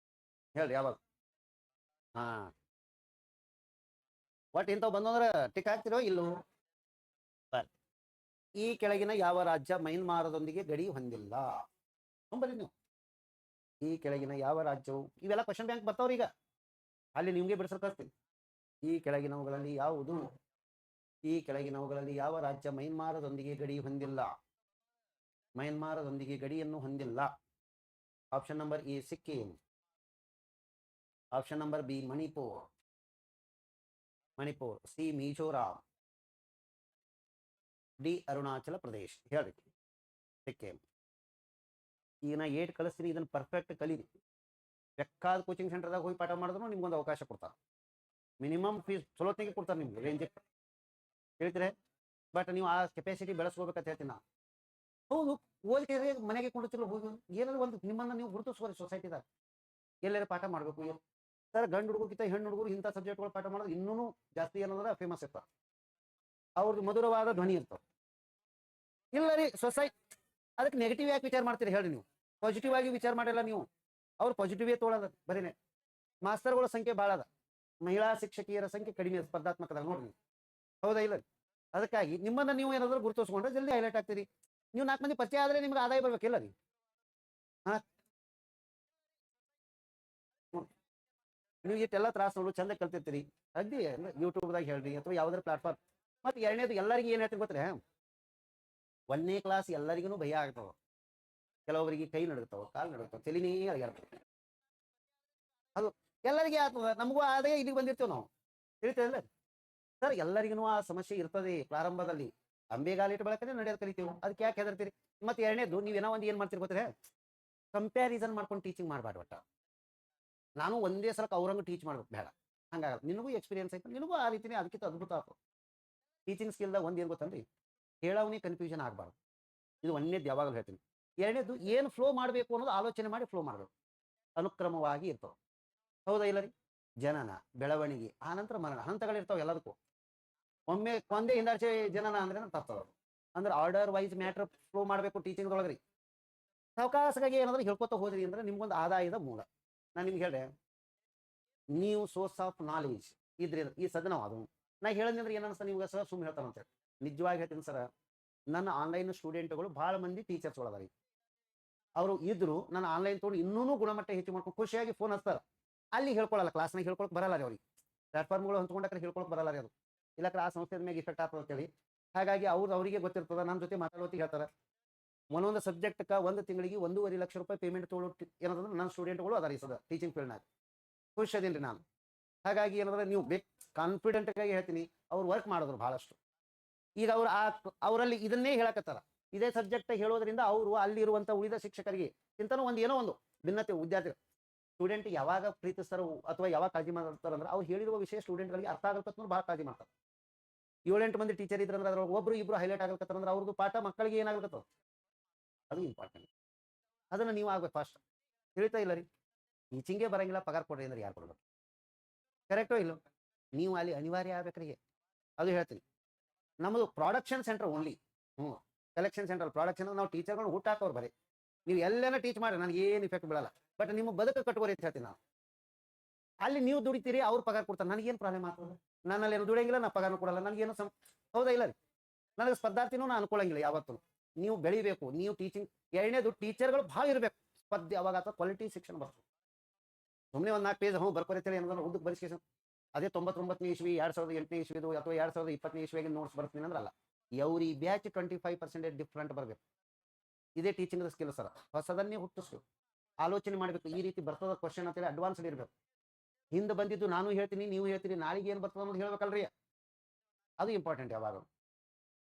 ಹೇಳ್ರಿ ಯಾವಾಗ? ಹಾ, ಒಟ್ಟು ಇಂಥವು ಬಂದಂದ್ರೆ ಟಿಕ್ ಹಾಕ್ತಿರೋ ಇಲ್ಲೋ? ಈ ಕೆಳಗಿನ ಯಾವ ರಾಜ್ಯ ಮೈನ್ಮಾರದೊಂದಿಗೆ ಗಡಿ ಹೊಂದಿಲ್ಲ? ಬರ್ರಿ ನೀವು. ಈ ಕೆಳಗಿನ ಯಾವ ರಾಜ್ಯವು, ಇವೆಲ್ಲ ಕ್ವಶನ್ ಬ್ಯಾಂಕ್ ಬರ್ತಾವ್ರಿ ಈಗ, ಅಲ್ಲಿ ನಿಮ್ಗೆ ಬಿಡಿಸಲು ಕಳಿಸ್ತೀನಿ. ಈ ಕೆಳಗಿನವುಗಳಲ್ಲಿ ಯಾವ ರಾಜ್ಯ ಮೈನ್ಮಾರದೊಂದಿಗೆ ಗಡಿ ಹೊಂದಿಲ್ಲ? ಮೈನ್ಮಾರದೊಂದಿಗೆ ಗಡಿಯನ್ನು ಹೊಂದಿಲ್ಲ. Option number A Sikkim, option number B Manipur, C Mizoram, D Arunachal Pradesh. ಹೇಳ್ರಿ ಸಿಕ್ಕಿಂ. ಈಗ ನಾ ಏಟ್ ಕಳಿಸ್ತೀನಿ, ಇದನ್ನ ಪರ್ಫೆಕ್ಟ್ ಕಲೀರಿ. ಬೇಕಾದ ಕೋಚಿಂಗ್ ಸೆಂಟರ್ದಾಗ ಹೋಗಿ ಪಾಠ ಮಾಡಿದ್ರು ನಿಮ್ಗೊಂದು ಅವಕಾಶ ಕೊಡ್ತಾರೆ. ಮಿನಿಮಮ್ ಫೀಸ್ ಚಲೋತ್ನಾಗೆ ಕೊಡ್ತಾರೆ ನಿಮ್ಗೆ, ರೇಂಜ್ ಹೇಳ್ತೀರಿ. ಬಟ್ ನೀವು ಆ ಕೆಪಾಸಿಟಿ ಬೆಳೆಸ್ಕೋಬೇಕಂತ ಹೇಳ್ತೀನಿ ನಾನು. ಹೌದು, ಓದಿಕೆ ಮನೆಗೆ ಕೊಡುತ್ತಿಲ್ಲ, ಹೋಗಿ ಏನಾದ್ರು ಒಂದು ನಿಮ್ಮನ್ನ ನೀವು ಗುರುತಿಸ್ಕೋರಿ ಸೊಸೈಟಿದಾಗ. ಎಲ್ಲರೂ ಪಾಠ ಮಾಡಬೇಕು. ಸರ್, ಗಂಡು ಹುಡುಗಕ್ಕಿಂತ ಹೆಣ್ಣು ಹುಡುಗರು ಇಂಥ ಸಬ್ಜೆಕ್ಟ್ಗಳು ಪಾಠ ಮಾಡೋದು ಇನ್ನೂ ಜಾಸ್ತಿ ಏನಂದ್ರೆ ಫೇಮಸ್ ಇರ್ತಾರೆ. ಅವ್ರದ್ದು ಮಧುರವಾದ ಧ್ವನಿ ಇರ್ತಾವೆ. ಇಲ್ಲ ರೀ ಅದಕ್ಕೆ ನೆಗೆಟಿವ್ ಯಾಕೆ ವಿಚಾರ ಮಾಡ್ತೀರಿ ಹೇಳ್ರಿ? ನೀವು ಪಾಸಿಟಿವ್ ಆಗಿ ವಿಚಾರ ಮಾಡಿಲ್ಲ ನೀವು. ಅವ್ರು ಪಾಸಿಟಿವೇ ತೋಳದ ಬರೀನೆ. ಮಾಸ್ತರ್ಗಳ ಸಂಖ್ಯೆ ಭಾಳ ಅದ, ಮಹಿಳಾ ಶಿಕ್ಷಕಿಯರ ಸಂಖ್ಯೆ ಕಡಿಮೆ ಸ್ಪರ್ಧಾತ್ಮಕದಾಗ ನೋಡ್ರಿ. ಹೌದಾ ಇಲ್ಲ? ಅದಕ್ಕಾಗಿ ನಿಮ್ಮನ್ನ ನೀವು ಏನಾದರೂ ಗುರುತಿಸ್ಕೊಂಡ್ರೆ ಜಲ್ದಿ ಹೈಲೈಟ್ ಆಗ್ತೀರಿ. ನೀವು 4 ಮಂದಿ ಪರಿಚಯ ಆದ್ರೆ ನಿಮ್ಗೆ ಆದಾಯ ಬರ್ಬೇಕಿಲ್ಲ ರೀ. ಹಾ, ನೀವು ಇಷ್ಟೆಲ್ಲ ತ್ರಾಸ ನೋಡು ಚಂದ ಕಲ್ತಿರ್ತೀರಿ. ಅಗ್ದಿ ಯೂಟ್ಯೂಬ್ದಾಗ ಹೇಳ್ರಿ ಅಥವಾ ಯಾವ್ದಾರ ಪ್ಲಾಟ್ಫಾರ್ಮ್. ಮತ್ತೆ ಎರಡನೇದು ಎಲ್ಲರಿಗೂ ಏನ್ ಹೇಳ್ತೀನಿ ಗೊತ್ತೇ? 1ನೇ ಕ್ಲಾಸ್ ಎಲ್ಲರಿಗೂ ಭಯ ಆಗ್ತಾವ. ಕೆಲವೊಬ್ಬರಿಗೆ ಕೈ ನಡುಗ್ತಾವ, ಕಾಲು ನಡುಗ್ತಾವ, ತಲೆನೇ ಅಳಗಾಡ್ತಾವ. ಅದು ಎಲ್ಲರಿಗೆ ಆಗ್ತದ, ನಮಗೂ ಆದಾಯ ಇಲ್ಲಿಗೆ ಬಂದಿರ್ತೇವೆ ನಾವು. ತಿಳಿತೇವೆ ಸರ್, ಎಲ್ಲರಿಗೂ ಆ ಸಮಸ್ಯೆ ಇರ್ತದೆ ಪ್ರಾರಂಭದಲ್ಲಿ. ಅಂಬೆಗಾಲಿಟ್ಟು ಬಳಕನೆ ನಡೆಯೋದು ಕಲಿತೀವಿ. ಅದಕ್ಕೆ ಯಾಕೆ ಹೆದರ್ತೀರಿ? ಮತ್ತೆ ಎರಡನೇದು, ನೀವೇನೋ ಒಂದು ಏನ್ ಮಾಡ್ತೀರಿ ಗೊತ್ತೇ? ಕಂಪ್ಯಾರಿಸನ್ ಮಾಡ್ಕೊಂಡು ಟೀಚಿಂಗ್ ಮಾಡಬಾರ್ದು. ಒಟ್ಟ ನಾನು ಒಂದೇ ಸಲಕ್ಕೆ ಅವ್ರಂಗೆ ಟೀಚ್ ಮಾಡ್ಬೇಕು ಬೇಡ. ಹಂಗಾಗಲ್ಲ. ನಿನಗೂ ಎಕ್ಸ್ಪೀರಿಯನ್ಸ್ ಐತೆ, ನಿನಗೂ ಆ ರೀತಿನೇ ಅದಕ್ಕಿಂತ ಅದ್ಭುತ ಆಗ್ತದೆ. ಟೀಚಿಂಗ್ ಸ್ಕಿಲ್ದಾಗ ಒಂದು ಏನು ಗೊತ್ತಂದ್ರಿ, ಹೇಳವನೇ ಕನ್ಫ್ಯೂಷನ್ ಆಗಬಾರ್ದು. ಇದು ಒಂದನೇದು ಯಾವಾಗಲೂ ಹೇಳ್ತೀನಿ. ಎರಡನೇದು, ಏನು ಫ್ಲೋ ಮಾಡಬೇಕು ಅನ್ನೋದು ಆಲೋಚನೆ ಮಾಡಿ ಫ್ಲೋ ಮಾಡಬೇಕು. ಅನುಕ್ರಮವಾಗಿ ಇರ್ತಾವೆ. ಹೌದಾ ಇಲ್ಲ ರೀ? ಜನನ, ಬೆಳವಣಿಗೆ, ಆನಂತರ ಮರಣ, ಹಂತಗಳಿರ್ತಾವೆ ಎಲ್ಲದಕ್ಕೂ. ಒಮ್ಮೆ ಒಂದೇ ಹಿಂದಾಚೆ ಜನನ ಅಂದ್ರೆ ತಪ್ಪದ. ಅಂದ್ರೆ ಆರ್ಡರ್ ವೈಸ್ ಮ್ಯಾಟ್ರ್ ಫ್ಲೋ ಮಾಡಬೇಕು ಟೀಚಿಂಗ್ ಒಳಗ್ರಿ. ಸಾವಕಾಶವಾಗಿ ಏನಾದ್ರೂ ಹೇಳ್ಕೊತ ಹೋದ್ರಿ ಅಂದ್ರೆ ನಿಮ್ಗೊಂದು ಆದಾಯದ ಮೂಲ. ನಾನು ನಿಮ್ಗೆ ಹೇಳ್ದೆ, ನೀವು ಸೋರ್ಸ್ ಆಫ್ ನಾಲೆಜ್ ಇದ್ರಿ ಈ ಸದನ ಅದು. ನಾ ಹೇಳಿದ್ರೆ ಏನ್ ಅನ್ಸ್ತ ನಿಮ್ಗೆ? ಸರ್ ಸುಮ್ಮನೆ ಹೇಳ್ತಾನಂತ ಹೇಳಿ. ನಿಜವಾಗಿ ಹೇಳ್ತೀನಿ ಸರ್, ನನ್ನ ಆನ್ಲೈನ್ ಸ್ಟೂಡೆಂಟ್ಗಳು ಭಾಳ ಮಂದಿ ಟೀಚರ್ಸ್ ಒಳದಾರಿ. ಅವರು ಇದ್ರು ನನ್ನ ಆನ್ಲೈನ್ ತೊಗೊಂಡು ಇನ್ನೂ ಗುಣಮಟ್ಟ ಹೆಚ್ಚು ಮಾಡ್ಕೊಂಡು ಖುಷಿಯಾಗಿ ಫೋನ್ ಹಚ್ತಾರೆ. ಅಲ್ಲಿ ಹೇಳ್ಕೊಳ್ಳಲ್ಲ, ಕ್ಲಾಸ್ನಾಗ ಹೇಳ್ಕೊಳಕ್ ಬರಲ್ಲ ರೀ ಅವ್ರಿಗೆ. ಪ್ಲಾಟ್ಫಾರ್ಮ್ಗಳು ಹಂಚ್ಕೊಂಡ್ರೆ ಹೇಳ್ಕೊಳಕ್ ಬರಲ್ಲ ರೀ ಅದು. ಇಲ್ಲ ಆ ಸಂಸ್ಥೆ ಮೇಲೆ ಇಫೆಕ್ಟ್ ಆಗ್ತದೆ ಅಂತೇಳಿ. ಹಾಗಾಗಿ ಅವರಿಗೆ ಗೊತ್ತಿರ್ತದ. ನನ್ನ ಜೊತೆ ಮಾತಾಡೋತಿಗೆ ಹೇಳ್ತಾರೆ, ಒಂದೊಂದು ಸಬ್ಜೆಕ್ಟ್ಗೆ ಒಂದು ತಿಂಗಳಿಗೆ 1.5 ಲಕ್ಷ ರೂಪಾಯಿ ಪೇಮೆಂಟ್ ತೊಗೊಳ್ಳೋ ಏನಂದ್ರೆ ನನ್ನ ಸ್ಟೂಡೆಂಟ್ಗಳು ಅದಾರ ಈ ಸದ ಟೀಚಿಂಗ್ ಫೀಲ್ಡ್ನಾಗ. ಖುಷಿ ಅದೇನ್ರಿ ನಾನು. ಹಾಗಾಗಿ ಏನಂದ್ರೆ ನೀವು ಕಾನ್ಫಿಡೆಂಟ್ ಆಗಿ ಹೇಳ್ತೀನಿ, ಅವ್ರು ವರ್ಕ್ ಮಾಡಿದ್ರು ಬಹಳಷ್ಟು. ಈಗ ಅವರಲ್ಲಿ ಇದನ್ನೇ ಹೇಳಕತ್ತಾರ. ಇದೇ ಸಬ್ಜೆಕ್ಟ್ ಹೇಳೋದ್ರಿಂದ ಅವರು ಅಲ್ಲಿರುವಂತ ಉಳಿದ ಶಿಕ್ಷಕರಿಗೆ ಇಂತನೂ ಏನೋ ಒಂದು ಭಿನ್ನತೆ ವಿದ್ಯಾರ್ಥಿ ಸ್ಟೂಡೆಂಟ್ ಯಾವಾಗ ಪ್ರೀತಿಸ್ತಾರೋ ಅಥವಾ ಯಾವಾಗ ಕಾಳಜಿ ಮಾಡ್ತಾರ ಅಂದ್ರೆ ಅವ್ರು ಹೇಳಿರುವ ವಿಷಯ ಸ್ಟೂಡೆಂಟ್ಗಳಿಗೆ ಅರ್ಥ ಆಗಲ್ಕತ್ತ ಭಾಳ ಕಾಳಜಿ ಮಾಡ್ತಾರೆ. 7-8 ಮಂದಿ ಟೀಚರ್ ಇದ್ರಂದ್ರೆ ಅದ್ರೊಳಗೆ ಒಬ್ರು ಇಬ್ರು ಹೈಲೈಟ್ ಆಗಲ್ಕತ್ತಾರ ಅಂದ್ರೆ ಅವ್ರದ್ದು ಪಾಠ ಮಕ್ಕಳಿಗೆ ಏನಾಗಲ್ಕತ್ತ ಅದು ಇಂಪಾರ್ಟೆಂಟ್. ಅದನ್ನ ನೀವು ಆಗ್ಬೇಕು ಫಾಸ್ಟ್. ತಿಳಿತಾ ಇಲ್ಲ ರೀ? ಟೀಚಿಂಗೇ ಬರಂಗಿಲ್ಲ, ಪಗಾರ ಕೊಡ್ರಿ ಅಂದ್ರೆ ಯಾರು ಕೊಡ್ಬೇಕು? ಕರೆಕ್ಟೋ ಇಲ್ಲೋ? ನೀವು ಅಲ್ಲಿ ಅನಿವಾರ್ಯ ಆಗ್ಬೇಕ್ರಿಗೆ. ಅದು ಹೇಳ್ತೀನಿ. ನಮ್ಮದು ಪ್ರೊಡಕ್ಷನ್ ಸೆಂಟರ್ ಓನ್ಲಿ. ಹ್ಞೂ, ಕಲೆಕ್ಷನ್ ಸೆಂಟರ್ ಪ್ರೊಡಕ್ಷನ್. ನಾವು ಟೀಚರ್ಗಳು ಊಟ ಹಾಕೋರು ಬರೀ. ನೀವು ಎಲ್ಲೇನ ಟೀಚ್ ಮಾಡಿ ನನಗೆ ಏನು ಇಫೆಕ್ಟ್ ಬೀಳಲ್ಲ. ಬಟ್ ನಿಮ್ಮ ಬದುಕು ಕಟ್ಟುವರಿ ಅಂತ ಹೇಳ್ತೀನಿ ನಾನು. ಅಲ್ಲಿ ನೀವು ದುಡಿತೀರಿ, ಅವ್ರು ಪಗಾರ ಕೊಡ್ತಾರೆ, ನನಗೇನು ಪ್ರಾಬ್ಲಮ್ ಆಗ್ತದೆ? ನನ್ನಲ್ಲಿ ಏನು ದುಡಿಯಂಗಿಲ್ಲ, ನಾ ಪಗಾರ ಕೊಡಲ್ಲ, ನನಗೇನು ಹೌದಾ ಇಲ್ಲ ರೀ? ನನಗೆ ಸ್ಪರ್ಧಾರ್ಥಿನೂ ನಾನು ಅನ್ಕೊಳ್ಳಂಗಿಲ್ಲ ಯಾವತ್ತು. ನೀವು ಬೆಳಿಬೇಕು, ನೀವು ಟೀಚಿಂಗ್. ಎರಡನೇದು ಟೀಚರ್ಗಳು ಭಾಳ ಇರಬೇಕು. ಸ್ಪರ್ಧೆ ಅವಾಗ ಅಥವಾ ಕ್ವಾಲಿಟಿ ಶಿಕ್ಷಣ ಬರ್ತದೆ. ಸುಮ್ಮನೆ ಒಂದು 4 ಪೇಜ್ ಬರ್ಕೊರಿತೇಳಿ ಏನಾದ್ರು ಉದ್ದಕ್ಕೆ ಬರಿಸ್ಕೇಶನ್ ಅದೇ 99ನೇ ಇಸ್ವಿ 2008ನೇ ಇಸ್ವಿದು ಅಥವಾ 2020ನೇ ಇಸ್ವಿಗೆ ನೋಟ್ಸ್ ಬರ್ತೀನಿ ಅಂದ್ರೆ ಅಲ್ಲ. ಎವ್ರಿ ಬ್ಯಾಚ್ 25% ಡಿಫ್ರೆಂಟ್ ಬರಬೇಕು. ಇದೇ ಟೀಚಿಂಗ್ ಸ್ಕಿಲ್ ಸರ್. ಹೊಸದನ್ನೇ ಹುಟ್ಟಿಸ್ಬೇಕು, ಆಲೋಚನೆ ಮಾಡಬೇಕು. ಈ ರೀತಿ ಬರ್ತದ ಕ್ವಶನ್ ಅಂತೇಳಿ ಅಡ್ವಾನ್ಸ್ಡ್ ಇರಬೇಕು. ಹಿಂದೆ ಬಂದಿದ್ದು ನಾನು ಹೇಳ್ತೀನಿ, ನೀವು ಹೇಳ್ತೀರಿ, ನಾಳೆಗೆ ಏನು ಬರ್ತದೆ ಅನ್ನೋದು ಹೇಳ್ಬೇಕಲ್ರಿ. ಅದು ಇಂಪಾರ್ಟೆಂಟ್ ಯಾವಾಗ.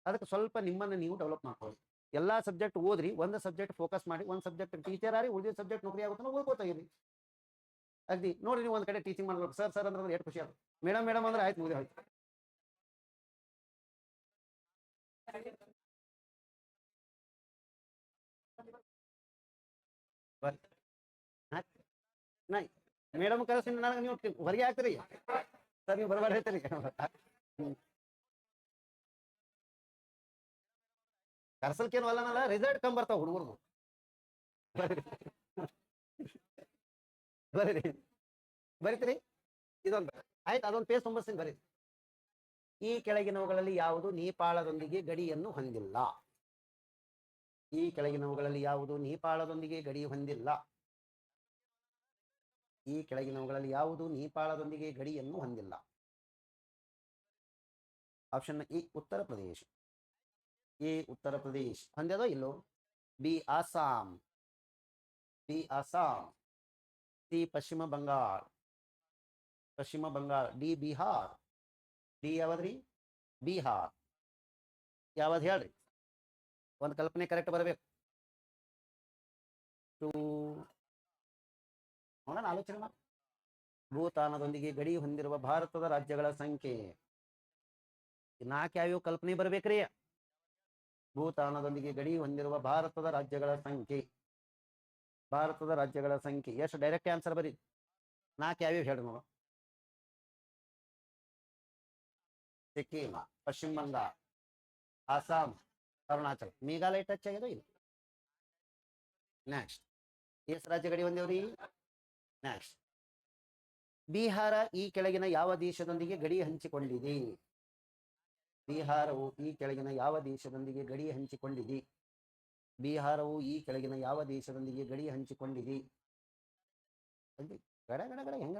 ಅದಕ್ಕೆ ಸ್ವಲ್ಪ ನಿಮ್ಮನ್ನು ನೀವು ಡೆವಲಪ್ ಮಾಡ್ಕೊಳ್ಳಿ. ಎಲ್ಲಾ ಸಬ್ಜೆಕ್ಟ್ ಓದ್ರಿ, ಒಂದು ಸಬ್ಜೆಕ್ಟ್ ಫೋಕಸ್ ಮಾಡಿ, ಒಂದು ಸಬ್ಜೆಕ್ಟ್ ಟೀಚರ್ ಆಗಿ, ಉಳಿದ ಸಬ್ಜೆಕ್ಟ್ ನೌಕರಿ ಆಗುತ್ತಲ್ಲ ಓದ್ಕೋತಾ ಇರಿ. ಅಗ್ದಿ ನೋಡ್ರಿ, ನೀವು ಒಂದ್ ಕಡೆ ಟೀಚಿಂಗ್ ಮಾಡ್ಬೇಕು. ಸರ್ ಸರ್ ಅಂದ್ರೆ ಎಷ್ಟು ಖುಷಿ ಆಗುತ್ತೆ. ಮೇಡಮ್ ಮೇಡಮ್ ಅಂದ್ರೆ ಆಯ್ತು, ಮುಗಿದು ಹೋಯ್ತು. ಮೇಡಮ್ ಕರೆಸಿ ನನಗೆ ನೀವು ಹೊರಗೆ ಹಾಕ್ತೀರಿ ಸರ್, ನೀವು ಬರಬಾರ್ದು ಹೇಳ್ತೀರಿ. ಕರ್ಸಲ್ಕೇನು ಅಲ್ಲನಲ್ಲ, ರಿಸಲ್ಟ್ ಕಮ್ ಬರ್ತಾವ ಹುಡುಗರು. ಬರೀರಿ, ಬರಿತೀರಿ. ಇದೊಂದು ಆಯ್ತು, ಅದೊಂದು ಪೇಜ್ ತುಂಬಿಸ್ತೀನಿ, ಬರೀ. ಈ ಕೆಳಗಿನವುಗಳಲ್ಲಿ ಯಾವುದು ನೇಪಾಳದೊಂದಿಗೆ ಗಡಿಯನ್ನು ಹೊಂದಿಲ್ಲ? ಈ ಕೆಳಗಿನವುಗಳಲ್ಲಿ ಯಾವುದು ನೇಪಾಳದೊಂದಿಗೆ ಗಡಿ ಹೊಂದಿಲ್ಲ? ಈ ಕೆಳಗಿನವುಗಳಲ್ಲಿ ಯಾವುದು ನೇಪಾಳದೊಂದಿಗೆ ಗಡಿಯನ್ನು ಹೊಂದಿಲ್ಲ? Option A Uttar Pradesh. A Uttar Pradesh ಹೊಂದ್ಯದೋ ಇಲ್ಲೋ? B Assam. B Assam. C ಪಶ್ಚಿಮ ಬಂಗಾಳ. ಪಶ್ಚಿಮ ಬಂಗಾಳ. ಡಿ ಬಿಹಾರ್. ಡಿ ಯಾವದ್ರಿ? ಬಿಹಾರ್. ಯಾವ್ದು ಹೇಳ್ರಿ? ಒಂದು ಕಲ್ಪನೆ ಕರೆಕ್ಟ್ ಬರಬೇಕು. ನೋಡೋಣ, ಆಲೋಚನೆ ಮಾಡಿ. ಭೂತಾನದೊಂದಿಗೆ ಗಡಿ ಹೊಂದಿರುವ ಭಾರತದ ರಾಜ್ಯಗಳ ಸಂಖ್ಯೆ 4 ಯಾವ್ಯಾವ ಕಲ್ಪನೆ ಬರ್ಬೇಕ್ರಿ? ಭೂತಾನದೊಂದಿಗೆ ಗಡಿ ಹೊಂದಿರುವ ಭಾರತದ ರಾಜ್ಯಗಳ ಸಂಖ್ಯೆ. ಭಾರತದ ರಾಜ್ಯಗಳ ಸಂಖ್ಯೆ ಎಷ್ಟು? ಡೈರೆಕ್ಟ್ ಆನ್ಸರ್ ಬರೀ. 4 ಯಾವ್ಯಾವ ಹೇಳಿ ನೋಡು. ಸಿಕ್ಕಿಂ, ಪಶ್ಚಿಮ ಬಂಗಾಳ, ಆಸಾಂ, ಅರುಣಾಚಲ. ಮೇಘಾಲಯ ಟಚ್ ಆಗ್ಯದ ಇಲ್ಲ? ನೆಕ್ಸ್ಟ್ ಎಷ್ಟು ರಾಜ್ಯ ಗಡಿ ಹೊಂದೇವ್ರಿ? ನೆಕ್ಸ್ಟ್ ಬಿಹಾರ ಈ ಕೆಳಗಿನ ಯಾವ ದೇಶದೊಂದಿಗೆ ಗಡಿ ಹಂಚಿಕೊಂಡಿದೆ? ಬಿಹಾರವು ಈ ಕೆಳಗಿನ ಯಾವ ದೇಶದೊಂದಿಗೆ ಗಡಿ ಹಂಚಿಕೊಂಡಿದೆ? ಬಿಹಾರವು ಈ ಕೆಳಗಿನ ಯಾವ ದೇಶದೊಂದಿಗೆ ಗಡಿ ಹಂಚಿಕೊಂಡಿದೆ? ಗಡ ಗಡ ಗಡ ಹೆಂಗ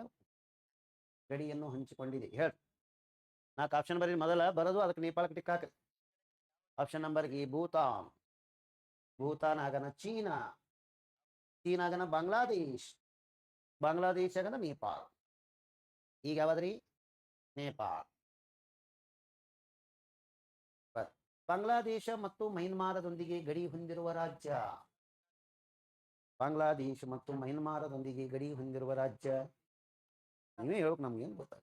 ಗಡಿಯನ್ನು ಹಂಚಿಕೊಂಡಿದೆ ಹೇಳಿ. 4 ಆಪ್ಷನ್ ಬರೀ. ಮೊದಲ ಬರೋದು ಅದಕ್ಕೆ ನೇಪಾಳಕ್ಕೆ ಟಿಕ್ ಹಾಕ್ರಿ. Option number A Bhutan. Bhutan ಆಗನ ಚೀನಾ. ಚೀನಾ ಆಗನ ಬಾಂಗ್ಲಾದೇಶ್. ಬಾಂಗ್ಲಾದೇಶ್ ಆಗನ ನೇಪಾಳ. ಈಗ ಯಾವದ್ರಿ? ನೇಪಾಳ. ಬಾಂಗ್ಲಾದೇಶ ಮತ್ತು ಮೈನ್ಮಾರದೊಂದಿಗೆ ಗಡಿ ಹೊಂದಿರುವ ರಾಜ್ಯ. ಬಾಂಗ್ಲಾದೇಶ ಮತ್ತು ಮೈನ್ಮಾರದೊಂದಿಗೆ ಗಡಿ ಹೊಂದಿರುವ ರಾಜ್ಯ ನೀವೇ ಹೇಳಕ್ ನಮ್ಗೇನು ಗೊತ್ತಾಗ.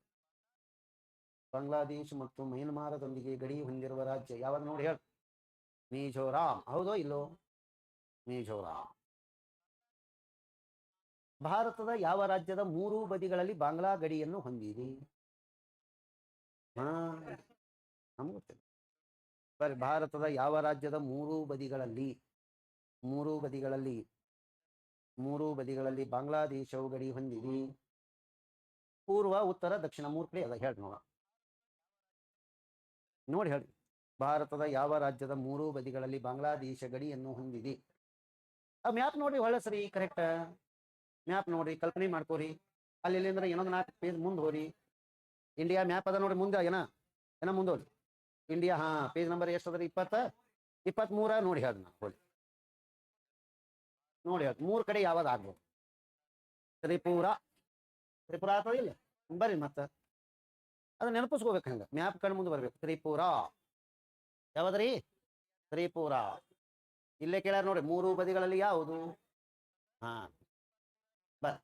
ಬಾಂಗ್ಲಾದೇಶ ಮತ್ತು ಮೈನ್ಮಾರದೊಂದಿಗೆ ಗಡಿ ಹೊಂದಿರುವ ರಾಜ್ಯ ಯಾವಾಗ ನೋಡಿ ಹೇಳ. ಮಿಜೋರಾಂ. ಹೌದೋ ಇಲ್ಲೋ? ಮಿಜೋರಾಂ. ಭಾರತದ ಯಾವ ರಾಜ್ಯದ 3 ಬದಿಗಳಲ್ಲಿ ಬಾಂಗ್ಲಾ ಗಡಿಯನ್ನು ಹೊಂದಿದೆ? ನಮ್ಗೆ ಗೊತ್ತಿಲ್ಲ. ಸರಿ, ಭಾರತದ ಯಾವ ರಾಜ್ಯದ 3 ಬದಿಗಳಲ್ಲಿ 3 ಬದಿಗಳಲ್ಲಿ 3 ಬದಿಗಳಲ್ಲಿ ಬಾಂಗ್ಲಾದೇಶವು ಗಡಿ ಹೊಂದಿದೆ? ಪೂರ್ವ, ಉತ್ತರ, ದಕ್ಷಿಣ 3 ಕಡೆ ಅದ. ಹೇಳಿ ನೋಡ, ನೋಡಿ ಹೇಳಿ. ಭಾರತದ ಯಾವ ರಾಜ್ಯದ 3 ಬದಿಗಳಲ್ಲಿ ಬಾಂಗ್ಲಾದೇಶ ಗಡಿಯನ್ನು ಹೊಂದಿದೆ? ಆ ಮ್ಯಾಪ್ ನೋಡಿ ಒಳ್ಳೆ ಸರಿ, ಕರೆಕ್ಟ್. ಮ್ಯಾಪ್ ನೋಡ್ರಿ, ಕಲ್ಪನೆ ಮಾಡ್ಕೋರಿ. ಅಲ್ಲಿ ಇಲ್ಲಿಂದ್ರೆ ಇನ್ನೊಂದು 4 ಪೇಜ್ ಮುಂದೆ ಹೋರಿ. ಇಂಡಿಯಾ ಮ್ಯಾಪ್ ಅದ ನೋಡಿ ಮುಂದೆ. ಏನ ಮುಂದೆ ಹೋರಿ. ಇಂಡಿಯಾ, ಪೇಜ್ ನಂಬರ್ ಎಷ್ಟು ಅದ್ರಿ? 23 ನೋಡಿ ಹೇಳಿ. ಹೋಗಿ ನೋಡಿ ಹೇಳಿ 3 ಕಡೆ ಯಾವ್ದು ಆಗ್ಬೋದು? ತ್ರಿಪುರ. ತ್ರಿಪುರ ಆಗ್ತದ ಇಲ್ಲ? ಬರ್ರಿ ಮತ್ತ ಅದನ್ನ ನೆನಪಿಸ್ಕೋಬೇಕು. ಹಂಗ ಮ್ಯಾಪ್ ಕಣ್ ಮುಂದೆ ಬರ್ಬೇಕು. ತ್ರಿಪುರ ಯಾವದ್ರಿ? ತ್ರಿಪುರ. ಇಲ್ಲೇ ಕೇಳ್ಯಾರ ನೋಡಿ, 3 ಬದಿಗಳಲ್ಲಿ ಯಾವುದು? ಹಾ, ಬರ್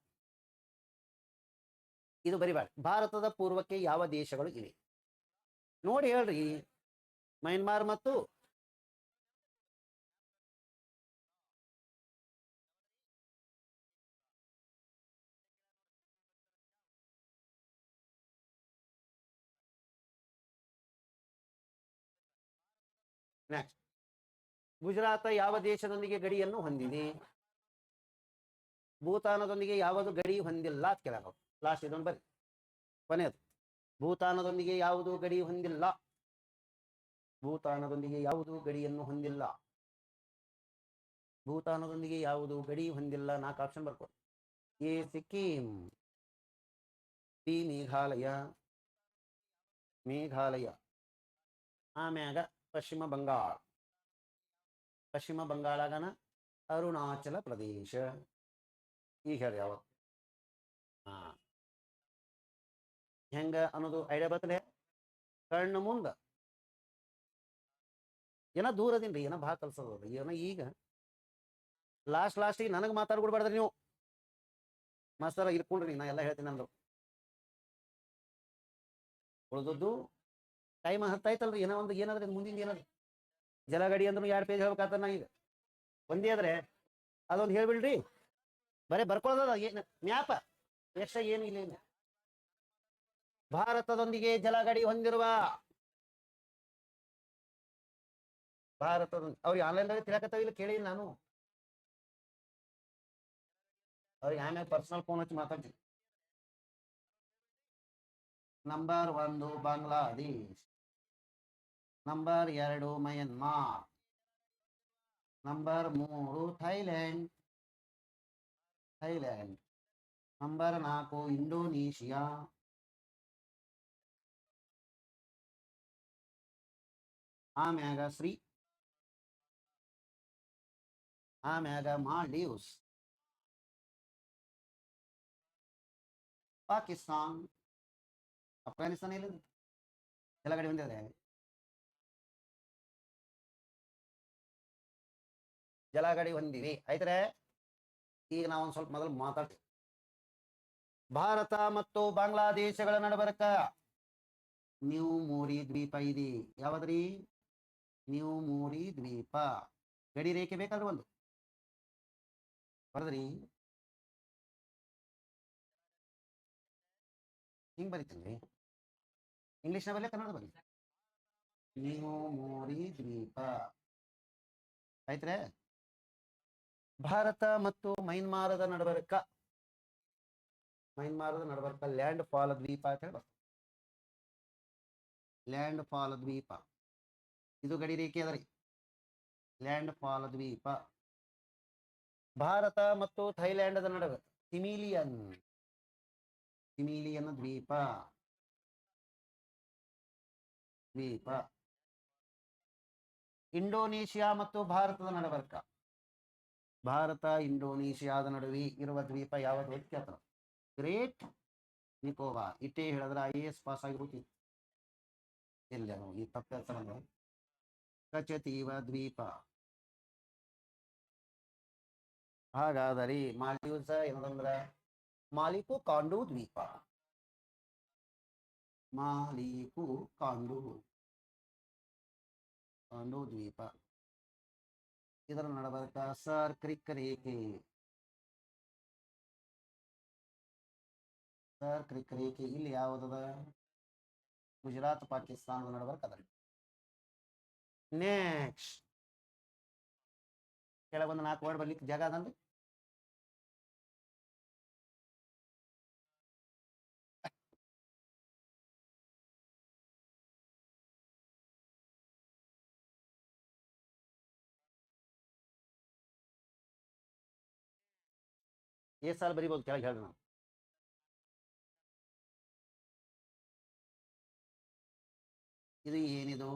ಇದು ಬರಿಬೇಡ. ಭಾರತದ ಪೂರ್ವಕ್ಕೆ ಯಾವ ದೇಶಗಳು ಇವೆ ನೋಡಿ ಹೇಳ್ರಿ. ಮಯನ್ಮಾರ್ ಮತ್ತು ನೆಕ್ಸ್ಟ್, ಗುಜರಾತ್ ಯಾವ ದೇಶದೊಂದಿಗೆ ಗಡಿಯನ್ನು ಹೊಂದಿದೆ? ಭೂತಾನದೊಂದಿಗೆ ಯಾವುದು ಗಡಿ ಹೊಂದಿಲ್ಲ ಅಂತ ಕೇಳಾಕ. ಲಾಸ್ಟ್ ಇದೊಂದು ಬರ್ರಿ, ಕೊನೆಯದು. ಭೂತಾನದೊಂದಿಗೆ ಯಾವುದು ಗಡಿ ಹೊಂದಿಲ್ಲ? ಭೂತಾನದೊಂದಿಗೆ ಯಾವುದು ಗಡಿಯನ್ನು ಹೊಂದಿಲ್ಲ? ಭೂತಾನದೊಂದಿಗೆ ಯಾವುದು ಗಡಿ ಹೊಂದಿಲ್ಲ? 4 ಆಪ್ಷನ್ ಬರ್ಕೊ. ಎ ಸಿಕ್ಕಿಂ, ಬಿ ಮೇಘಾಲಯ, ಆಮ್ಯಾಗ ಪಶ್ಚಿಮ ಬಂಗಾಳ, ಪಶ್ಚಿಮ ಬಂಗಾಳಗನ ಅರುಣಾಚಲ ಪ್ರದೇಶ. ಈಗ ಹೇಳಿ ಯಾವ ಹೆಂಗ ಅನ್ನೋದು ಐಡಿಯಾ ಬರ್ತದೆ. ಕಣ್ಣು ಮುಂದ ಏನ ದೂರದಿನ್ರಿ, ಏನ ಭಾಳ ಕಲ್ಸೋದು ಏನ. ಈಗ ಲಾಸ್ಟಿಗೆ ನನಗೆ ಮಾತಾಡ್ಕೊಡ್ಬಾರ್ದ್ರಿ ನೀವು. ಮಾಸ್ತರ ಇರ್ಕೊಂಡ್ರಿ, ನಾ ಎಲ್ಲ ಹೇಳ್ತೀನಿ ಅಂದ್ರು. ಉಳಿದದ್ದು ಟೈಮ್ ಹತ್ತಾಯ್ತಲ್ರಿ. ಏನೋ ಒಂದು ಏನಾದ್ರೆ ಮುಂದಿನ ಏನಾದ್ರು ಜಲಗಡಿ ಅಂದ್ರೂ 2 ಪೇಜ್ ಹೇಳ್ಬೇಕಾತ. ನಾ ಈಗ ಒಂದೇ ಆದ್ರೆ ಅದೊಂದು ಹೇಳ್ಬಿಡ್ರಿ, ಬರೇ ಬರ್ಕೊಳ್ಳೋದ ಏನು ಮ್ಯಾಪ, ಎಷ್ಟ ಏನು ಇಲ್ಲ. ಭಾರತದೊಂದಿಗೆ ಜಲಗಡಿ ಹೊಂದಿರುವ, ಭಾರತದೊಂದಿಗೆ ಅವ್ರಿಗೆ ಆನ್ಲೈನ್ದಾಗ ತಿಳಕತ್ತಾವ ಇಲ್ಲ ಕೇಳಿ ನಾನು. ಅವ್ರಿಗೆ ಆಮೇಲೆ ಪರ್ಸನಲ್ ಫೋನ್ ಹಚ್ಚಿ ಮಾತಾಡ್ತೀನಿ. Number 1 Bangladesh, number 2 Myanmar, number 3 Thailand, number 4 Indonesia, ಆಮ್ಯಾಗ ಆಮ್ಯಾಗ ಮಾಲ್ಡೀವ್ಸ್, ಪಾಕಿಸ್ತಾನ್, ಅಫ್ಘಾನಿಸ್ತಾನ ಇಲ್ಲ ಜಲಗಡಿ ಹೊಂದಿದೆ. ಜಲಗಡಿ ಹೊಂದಿವೆ ಆಯ್ತರೆ. ಈಗ ನಾವು ಸ್ವಲ್ಪ ಮೊದಲು ಮಾತಾಡ್ತೀವಿ. ಭಾರತ ಮತ್ತು ಬಾಂಗ್ಲಾದೇಶಗಳ ನಡಬರ್ಕ ನ್ಯೂ ಮೋರಿ ದ್ವೀಪ ಇದೆ. ಯಾವದ್ರಿ? ನ್ಯೂ ಮೋರಿ ದ್ವೀಪ. ಗಡಿ ರೇಖೆ ಬೇಕಾದ್ರೆ ಒಂದು ಬರದ್ರಿ, ಹಿಂಗ್ ಬರೀತೀನಿ. ಇಂಗ್ಲಿಷ್ನ ಬರಲಿ, ಕನ್ನಡ ಬರಲಿ. ನ್ಯೂ ಮೋರಿ ದ್ವೀಪ ಆಯ್ತ್ರೆ. ಭಾರತ ಮತ್ತು ಮೈನ್ಮಾರದ ನಡಬರ್ಕ ಲ್ಯಾಂಡ್ ಫಾಲ್ ದ್ವೀಪ ಅಂತ ಹೇಳಿ ಬರ್ತದೆ. ಲ್ಯಾಂಡ್ ಫಾಲ್ ದ್ವೀಪ ಇದು ಗಡಿ ರೇಖೆ ಅದರಿ. ಲ್ಯಾಂಡ್ ಫಾಲ್ ದ್ವೀಪ. ಭಾರತ ಮತ್ತು ಥೈಲ್ಯಾಂಡದ ನಡುವೆ ಸಿಮಿಲಿಯನ್ ದ್ವೀಪ. ಇಂಡೋನೇಷಿಯಾ ಮತ್ತು ಭಾರತದ ನಡಬರ್ಕ, ಭಾರತ ಇಂಡೋನೇಷಿಯಾದ ನಡುವೆ ಇರುವ ದ್ವೀಪ ಯಾವುದು ಅಂತ ಕೇಳ್ತಾರೆ. ಗ್ರೇಟ್ ನಿಕೋಬಾರ್. ಇಟ್ಟೇ ಹೇಳಿದ್ರೆ IAS ಪಾಸ್ ಆಗಿಬಿಡ್ತೀವಿ. ಇಲ್ಲ ಈ ತಪ್ಪ ಕಚತೀವ ದ್ವೀಪ. ಹಾಗಾದರೆ ಮಾಲ್ಡೀವ್ಸ್ ಏನಂದ್ರ ಮಾಲಿಕು ಕಾಂಡು ದ್ವೀಪ. ಕಾಂಡು ದ್ವೀಪ. ಇದರ ನಡಬರ್ಕ ಸರ್ ಕ್ರಿಕ್ ರೇಖೆ. ಇಲ್ಲಿ ಯಾವುದದ? ಗುಜರಾತ್ ಪಾಕಿಸ್ತಾನದ ನಡಬರ್ಕ ಅದ. ನೆಕ್ಸ್ಟ್ ಕೆಳಗೊಂದು 4 ವರ್ಡ್ ಬರ್ಲಿಕ್ಕೆ ಜಾಗ ಅದಂದ್ರೆ ಸಾಲ ಬರಿಬೋದು. ಕೆಳಗೆ ಹೇಳಿ ನಾವು ಇದು ಏನಿದು?